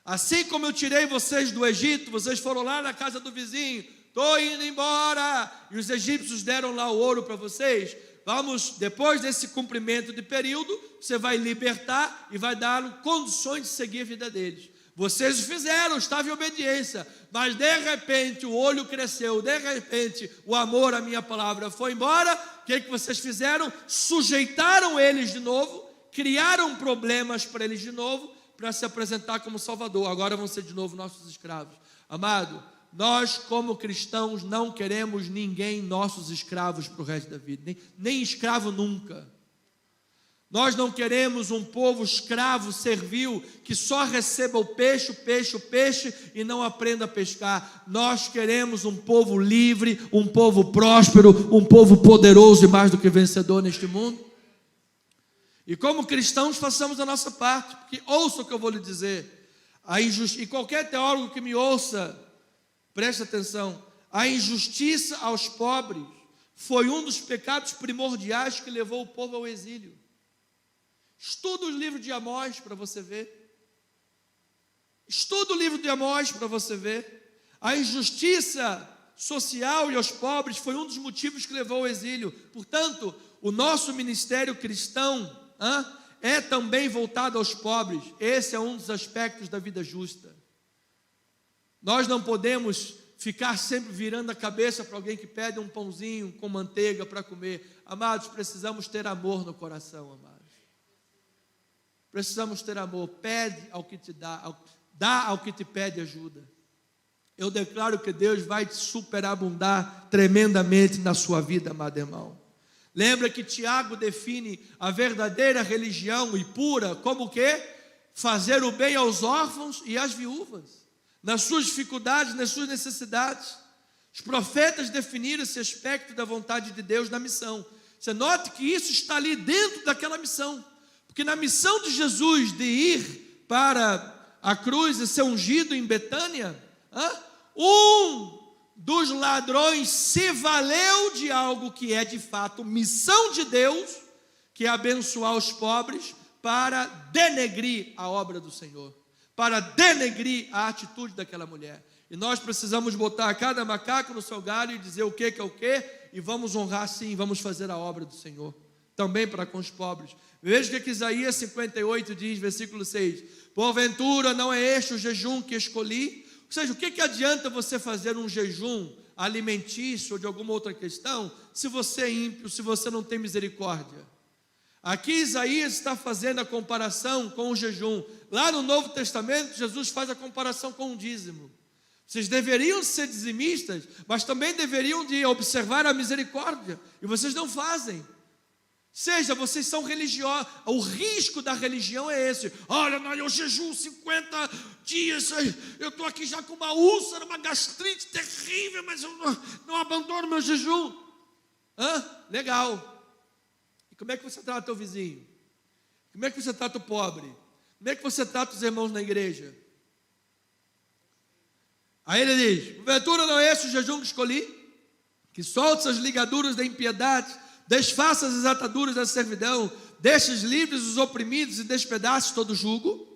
Assim como eu tirei vocês do Egito, vocês foram lá na casa do vizinho, estou indo embora, e os egípcios deram lá o ouro para vocês. Vamos, depois desse cumprimento de período, você vai libertar e vai dar condições de seguir a vida deles. Vocês o fizeram, estavam em obediência, mas de repente o olho cresceu, de repente o amor à minha palavra foi embora. O que vocês fizeram? Sujeitaram eles de novo, criaram problemas para eles de novo, para se apresentar como Salvador. Agora vão ser de novo nossos escravos. Amado, nós como cristãos não queremos ninguém nossos escravos para o resto da vida, nem escravo nunca. Nós não queremos um povo escravo, servil, que só receba o peixe e não aprenda a pescar. Nós queremos um povo livre, um povo próspero, um povo poderoso e mais do que vencedor neste mundo. E como cristãos façamos a nossa parte, porque ouça o que eu vou lhe dizer, e qualquer teólogo que me ouça, preste atenção, a injustiça aos pobres foi um dos pecados primordiais que levou o povo ao exílio. Estuda o livro de Amós para você ver. Estuda o livro de Amós para você ver. A injustiça social e aos pobres foi um dos motivos que levou ao exílio. Portanto, o nosso ministério cristão é também voltado aos pobres. Esse é um dos aspectos da vida justa. Nós não podemos ficar sempre virando a cabeça para alguém que pede um pãozinho com manteiga para comer. Amados, precisamos ter amor no coração, amados. Precisamos ter amor. Pede ao que te dá, dá ao que te pede ajuda. Eu declaro que Deus vai te superabundar tremendamente na sua vida, amado irmão. Lembra que Tiago define a verdadeira religião e pura como o quê? Fazer o bem aos órfãos e às viúvas, nas suas dificuldades, nas suas necessidades. Os profetas definiram esse aspecto da vontade de Deus na missão. Você note que isso está ali dentro daquela missão. Porque na missão de Jesus de ir para a cruz e ser ungido em Betânia, um dos ladrões se valeu de algo que é de fato missão de Deus, que é abençoar os pobres, para denegrir a obra do Senhor, para denegrir a atitude daquela mulher. E nós precisamos botar cada macaco no seu galho e dizer o que é o que, e vamos honrar sim, vamos fazer a obra do Senhor, também para com os pobres. Veja o que Isaías 58 diz, versículo 6. Porventura não é este o jejum que escolhi? Ou seja, o que adianta você fazer um jejum alimentício ou de alguma outra questão, se você é ímpio, se você não tem misericórdia? Aqui Isaías está fazendo a comparação com o jejum. Lá no Novo Testamento, Jesus faz a comparação com o dízimo. Vocês deveriam ser dizimistas, mas também deveriam de observar a misericórdia, e vocês não fazem. Seja, vocês são religiosos. O risco da religião é esse. Olha, eu jejum 50 dias, eu estou aqui já com uma úlcera, uma gastrite terrível, mas eu não abandono meu jejum. Legal. E como é que você trata o vizinho? Como é que você trata o pobre? Como é que você trata os irmãos na igreja? Aí ele diz: porventura não é esse o jejum que escolhi? que soltes as ligaduras da impiedade, desfaças as ataduras da servidão, deixes livres os oprimidos e despedaces todo jugo?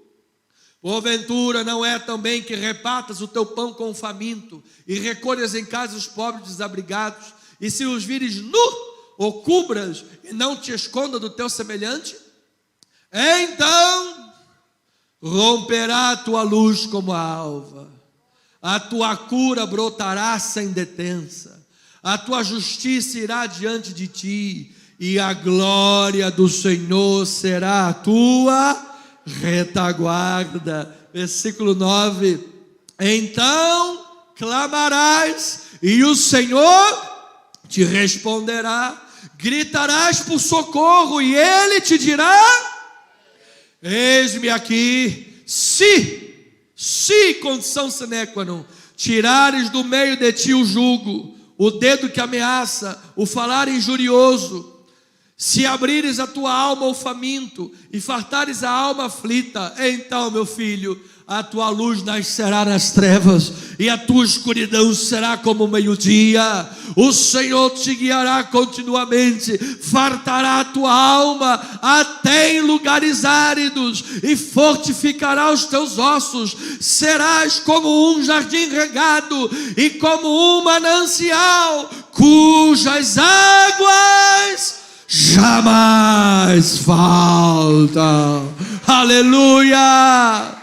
Porventura não é também que repartas o teu pão com o faminto e recolhas em casa os pobres desabrigados, e se os vires nu, ou cubras e não te esconda do teu semelhante? Então romperá a tua luz como a alva, a tua cura brotará sem detença, a tua justiça irá diante de ti, e a glória do Senhor será a tua retaguarda. Versículo 9: então clamarás e o Senhor te responderá, gritarás por socorro e Ele te dirá: eis-me aqui. Se condição sine qua non, tirares do meio de ti o jugo, o dedo que ameaça, o falar injurioso, se abrires a tua alma ao faminto e fartares a alma aflita, então, meu filho, a tua luz nascerá nas trevas e a tua escuridão será como o meio-dia. O Senhor te guiará continuamente, fartará a tua alma até em lugares áridos e fortificará os teus ossos. Serás como um jardim regado e como um manancial cujas águas jamais faltam. Aleluia!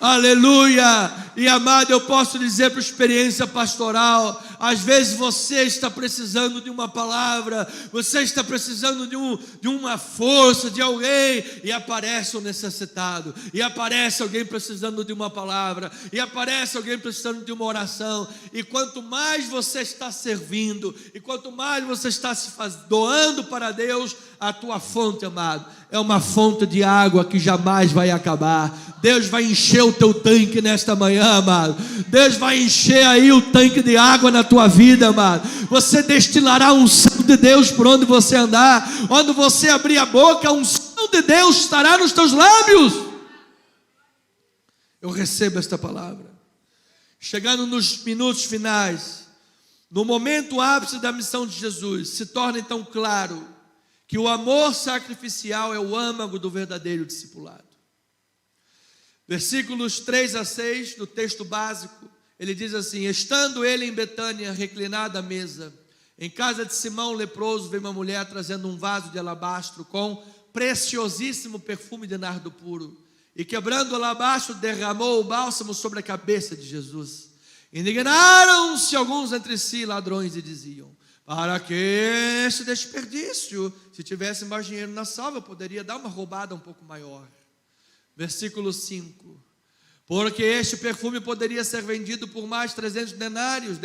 Aleluia! E amado, eu posso dizer por experiência pastoral, às vezes você está precisando de uma palavra, você está precisando de uma força, de alguém, e aparece um necessitado, e aparece alguém precisando de uma palavra, e aparece alguém precisando de uma oração, e quanto mais você está servindo, e quanto mais você está se doando para Deus, a tua fonte, amado, é uma fonte de água que jamais vai acabar. Deus vai encher o teu tanque nesta manhã, amado. Deus vai encher aí o tanque de água na tua vida, amado. Você destilará a unção de Deus por onde você andar. Onde você abrir a boca, a unção de Deus estará nos teus lábios. Eu recebo esta palavra. Chegando nos minutos finais, no momento ápice da missão de Jesus, se torna então claro que o amor sacrificial é o âmago do verdadeiro discipulado. Versículos 3 a 6 do texto básico, ele diz assim: estando ele em Betânia, reclinado à mesa, em casa de Simão leproso, veio uma mulher trazendo um vaso de alabastro com preciosíssimo perfume de nardo puro, e quebrando o alabastro, derramou o bálsamo sobre a cabeça de Jesus. Indignaram-se alguns entre si, ladrões, e diziam: para que esse desperdício? Se tivesse mais dinheiro na salva, eu poderia dar uma roubada um pouco maior. Versículo 5: porque este perfume poderia ser vendido por mais 300 denários.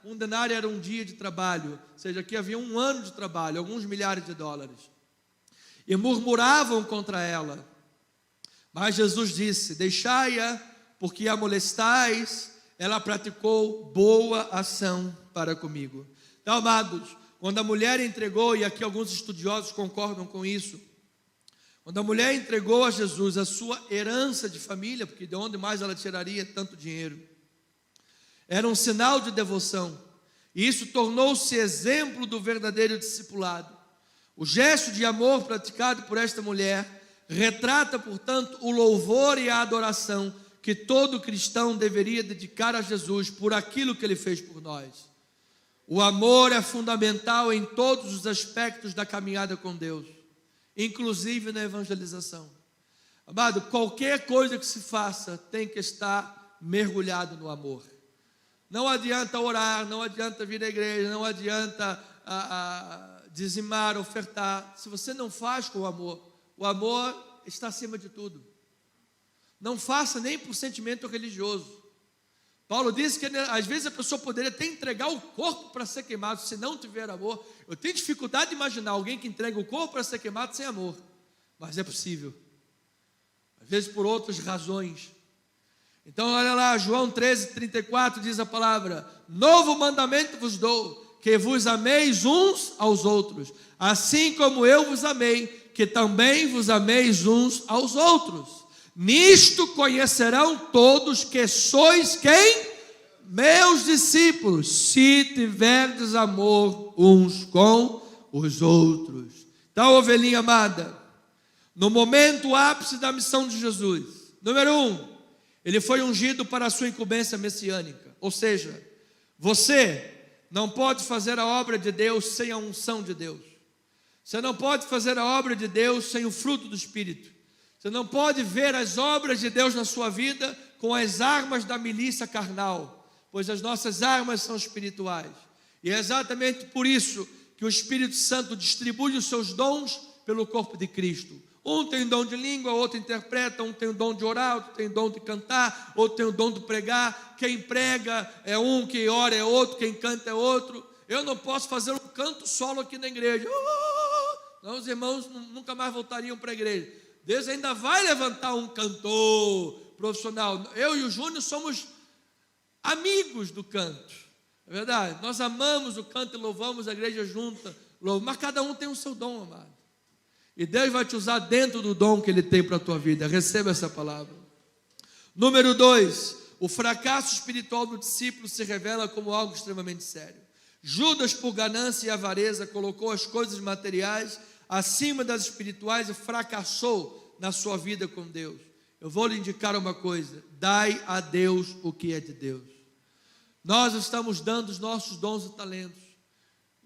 Um denário era um dia de trabalho, ou seja, aqui havia um ano de trabalho, alguns milhares de dólares. E murmuravam contra ela. Mas Jesus disse: deixai-a, porque a molestais, ela praticou boa ação para comigo. Então, amados, quando a mulher entregou, e aqui alguns estudiosos concordam com isso, quando a mulher entregou a Jesus a sua herança de família, porque de onde mais ela tiraria tanto dinheiro, era um sinal de devoção, e isso tornou-se exemplo do verdadeiro discipulado. O gesto de amor praticado por esta mulher retrata, portanto, o louvor e a adoração que todo cristão deveria dedicar a Jesus por aquilo que Ele fez por nós. O amor é fundamental em todos os aspectos da caminhada com Deus, inclusive na evangelização. Amado, qualquer coisa que se faça tem que estar mergulhado no amor. Não adianta orar, não adianta vir à igreja, não adianta dizimar, ofertar, se você não faz com o amor. O amor está acima de tudo. Não faça nem por sentimento religioso. Paulo disse que às vezes a pessoa poderia até entregar o corpo para ser queimado, se não tiver amor. Eu tenho dificuldade de imaginar alguém que entrega o corpo para ser queimado sem amor, mas é possível, às vezes por outras razões. Então olha lá, João 13:34 diz a palavra: novo mandamento vos dou, que vos ameis uns aos outros, assim como eu vos amei, que também vos ameis uns aos outros. Nisto conhecerão todos que sois quem? meus discípulos, se tiverdes amor uns com os outros. Então, ovelhinha amada, no momento ápice da missão de Jesus, número 1, ele foi ungido para a sua incumbência messiânica. Ou seja, você não pode fazer a obra de Deus sem a unção de Deus. Você não pode fazer a obra de Deus sem o fruto do Espírito. Você não pode ver as obras de Deus na sua vida com as armas da milícia carnal, pois as nossas armas são espirituais. E é exatamente por isso que o Espírito Santo distribui os seus dons pelo corpo de Cristo. Um tem o dom de língua, outro interpreta, um tem o dom de orar, outro tem o dom de cantar, outro tem o dom de pregar. Quem prega é um, quem ora é outro, quem canta é outro. Eu não posso fazer um canto solo aqui na igreja. Não, os irmãos nunca mais voltariam para a igreja. Deus ainda vai levantar um cantor profissional. Eu e o Júnior somos amigos do canto. É verdade, nós amamos o canto e louvamos a igreja junta. Mas cada um tem o seu dom, amado. E Deus vai te usar dentro do dom que Ele tem para a tua vida. Receba essa palavra. Número 2, o fracasso espiritual do discípulo se revela como algo extremamente sério. Judas, por ganância e avareza, colocou as coisas materiais acima das espirituais e fracassou na sua vida com Deus. Eu vou lhe indicar uma coisa: dai a Deus o que é de Deus. Nós estamos dando os nossos dons e talentos,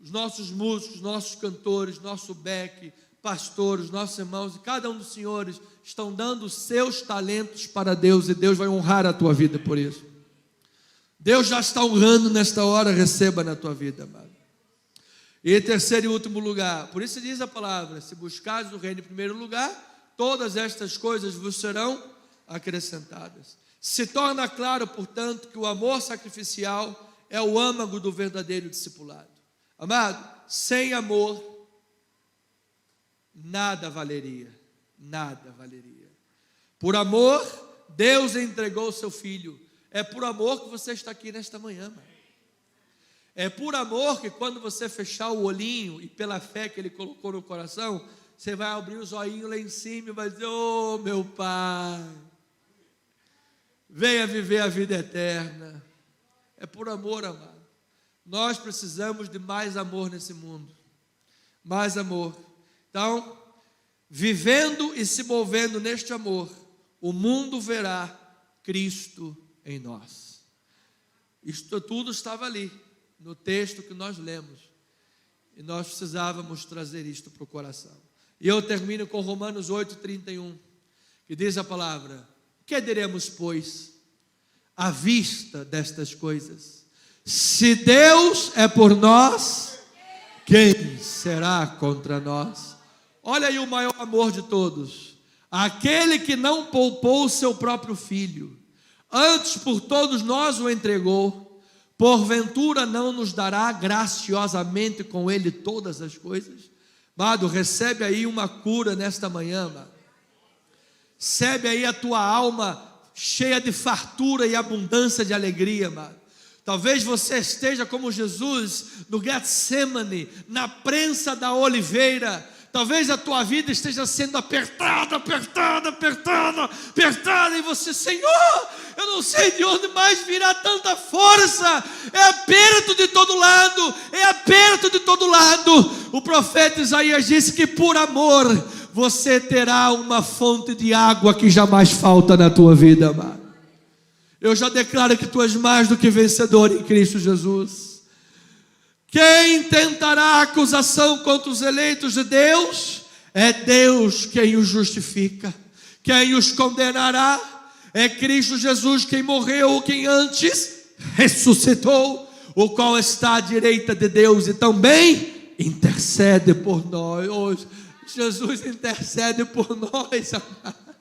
os nossos músicos, nossos cantores, nosso beck, pastores, nossos irmãos, e cada um dos senhores estão dando os seus talentos para Deus, e Deus vai honrar a tua vida por isso. Deus já está honrando nesta hora, receba na tua vida, amado. E terceiro e último lugar, por isso diz a palavra: se buscares o reino em primeiro lugar, todas estas coisas vos serão acrescentadas. Se torna claro, portanto, que o amor sacrificial é o âmago do verdadeiro discipulado. Amado, sem amor, nada valeria, nada valeria. Por amor, Deus entregou o seu Filho. É por amor que você está aqui nesta manhã, mano. É por amor que quando você fechar o olhinho e pela fé que Ele colocou no coração, você vai abrir os olhinhos lá em cima e vai dizer: oh, meu Pai, venha viver a vida eterna. É por amor, amado. Nós precisamos de mais amor nesse mundo. Mais amor. Então, vivendo e se movendo neste amor, o mundo verá Cristo em nós. Isto tudo estava ali, no texto que nós lemos. E nós precisávamos trazer isto para o coração. E eu termino com Romanos 8:31, que diz a palavra: que diremos, pois, à vista destas coisas? Se Deus é por nós, quem será contra nós? Olha aí o maior amor de todos: aquele que não poupou o seu próprio filho, antes por todos nós o entregou, porventura não nos dará graciosamente com ele todas as coisas? Amado, recebe aí uma cura nesta manhã, amado. Recebe aí a tua alma cheia de fartura e abundância de alegria, amado. Talvez você esteja como Jesus no Getsemane, na prensa da oliveira. Talvez a tua vida esteja sendo apertada, e você: Senhor, eu não sei de onde mais virá tanta força. É aperto de todo lado, é aperto de todo lado. O profeta Isaías disse que por amor você terá uma fonte de água que jamais falta na tua vida, amado. Eu já declaro que tu és mais do que vencedor em Cristo Jesus. Quem tentará acusação contra os eleitos de Deus? É Deus quem os justifica. Quem os condenará? É Cristo Jesus, quem morreu, quem antes ressuscitou, o qual está à direita de Deus e também intercede por nós. Hoje, Jesus intercede por nós, amado.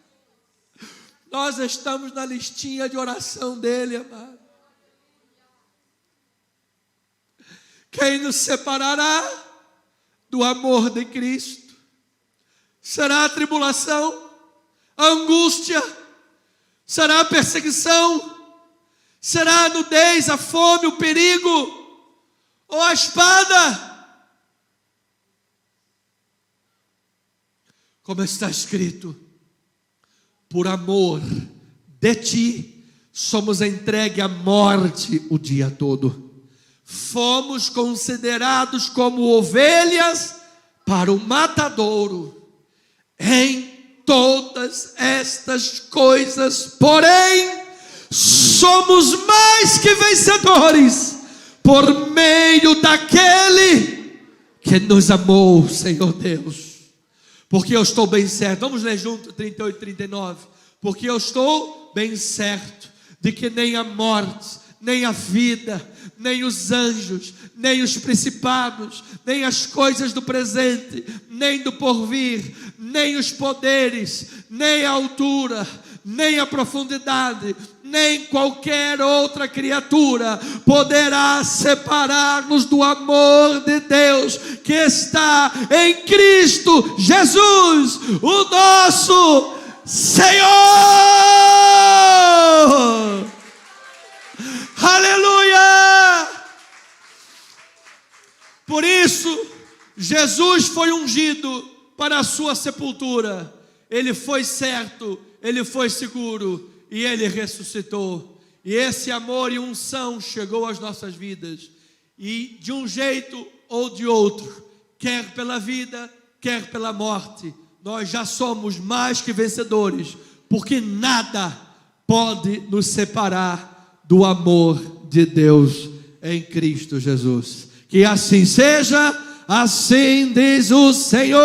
Nós estamos na listinha de oração dele, amado. Quem nos separará do amor de Cristo? Será a tribulação, a angústia, será a perseguição, será a nudez, a fome, o perigo, ou a espada? Como está escrito: por amor de ti somos entregues à morte o dia todo. Fomos considerados como ovelhas para o matadouro. Em todas estas coisas, porém, somos mais que vencedores por meio daquele que nos amou, Senhor Deus. Porque eu estou bem certo, vamos ler junto 38 e 39. Porque eu estou bem certo de que nem a morte, nem a vida, nem os anjos, nem os principados, nem as coisas do presente, nem do porvir, nem os poderes, nem a altura, nem a profundidade, nem qualquer outra criatura poderá separar-nos do amor de Deus que está em Cristo Jesus, o nosso Senhor. Aleluia! Por isso, Jesus foi ungido para a sua sepultura. Ele foi certo, ele foi seguro e ele ressuscitou. E esse amor e unção chegou às nossas vidas. E de um jeito ou de outro, quer pela vida, quer pela morte, nós já somos mais que vencedores, porque nada pode nos separar do amor de Deus em Cristo Jesus. Que assim seja, assim diz o Senhor.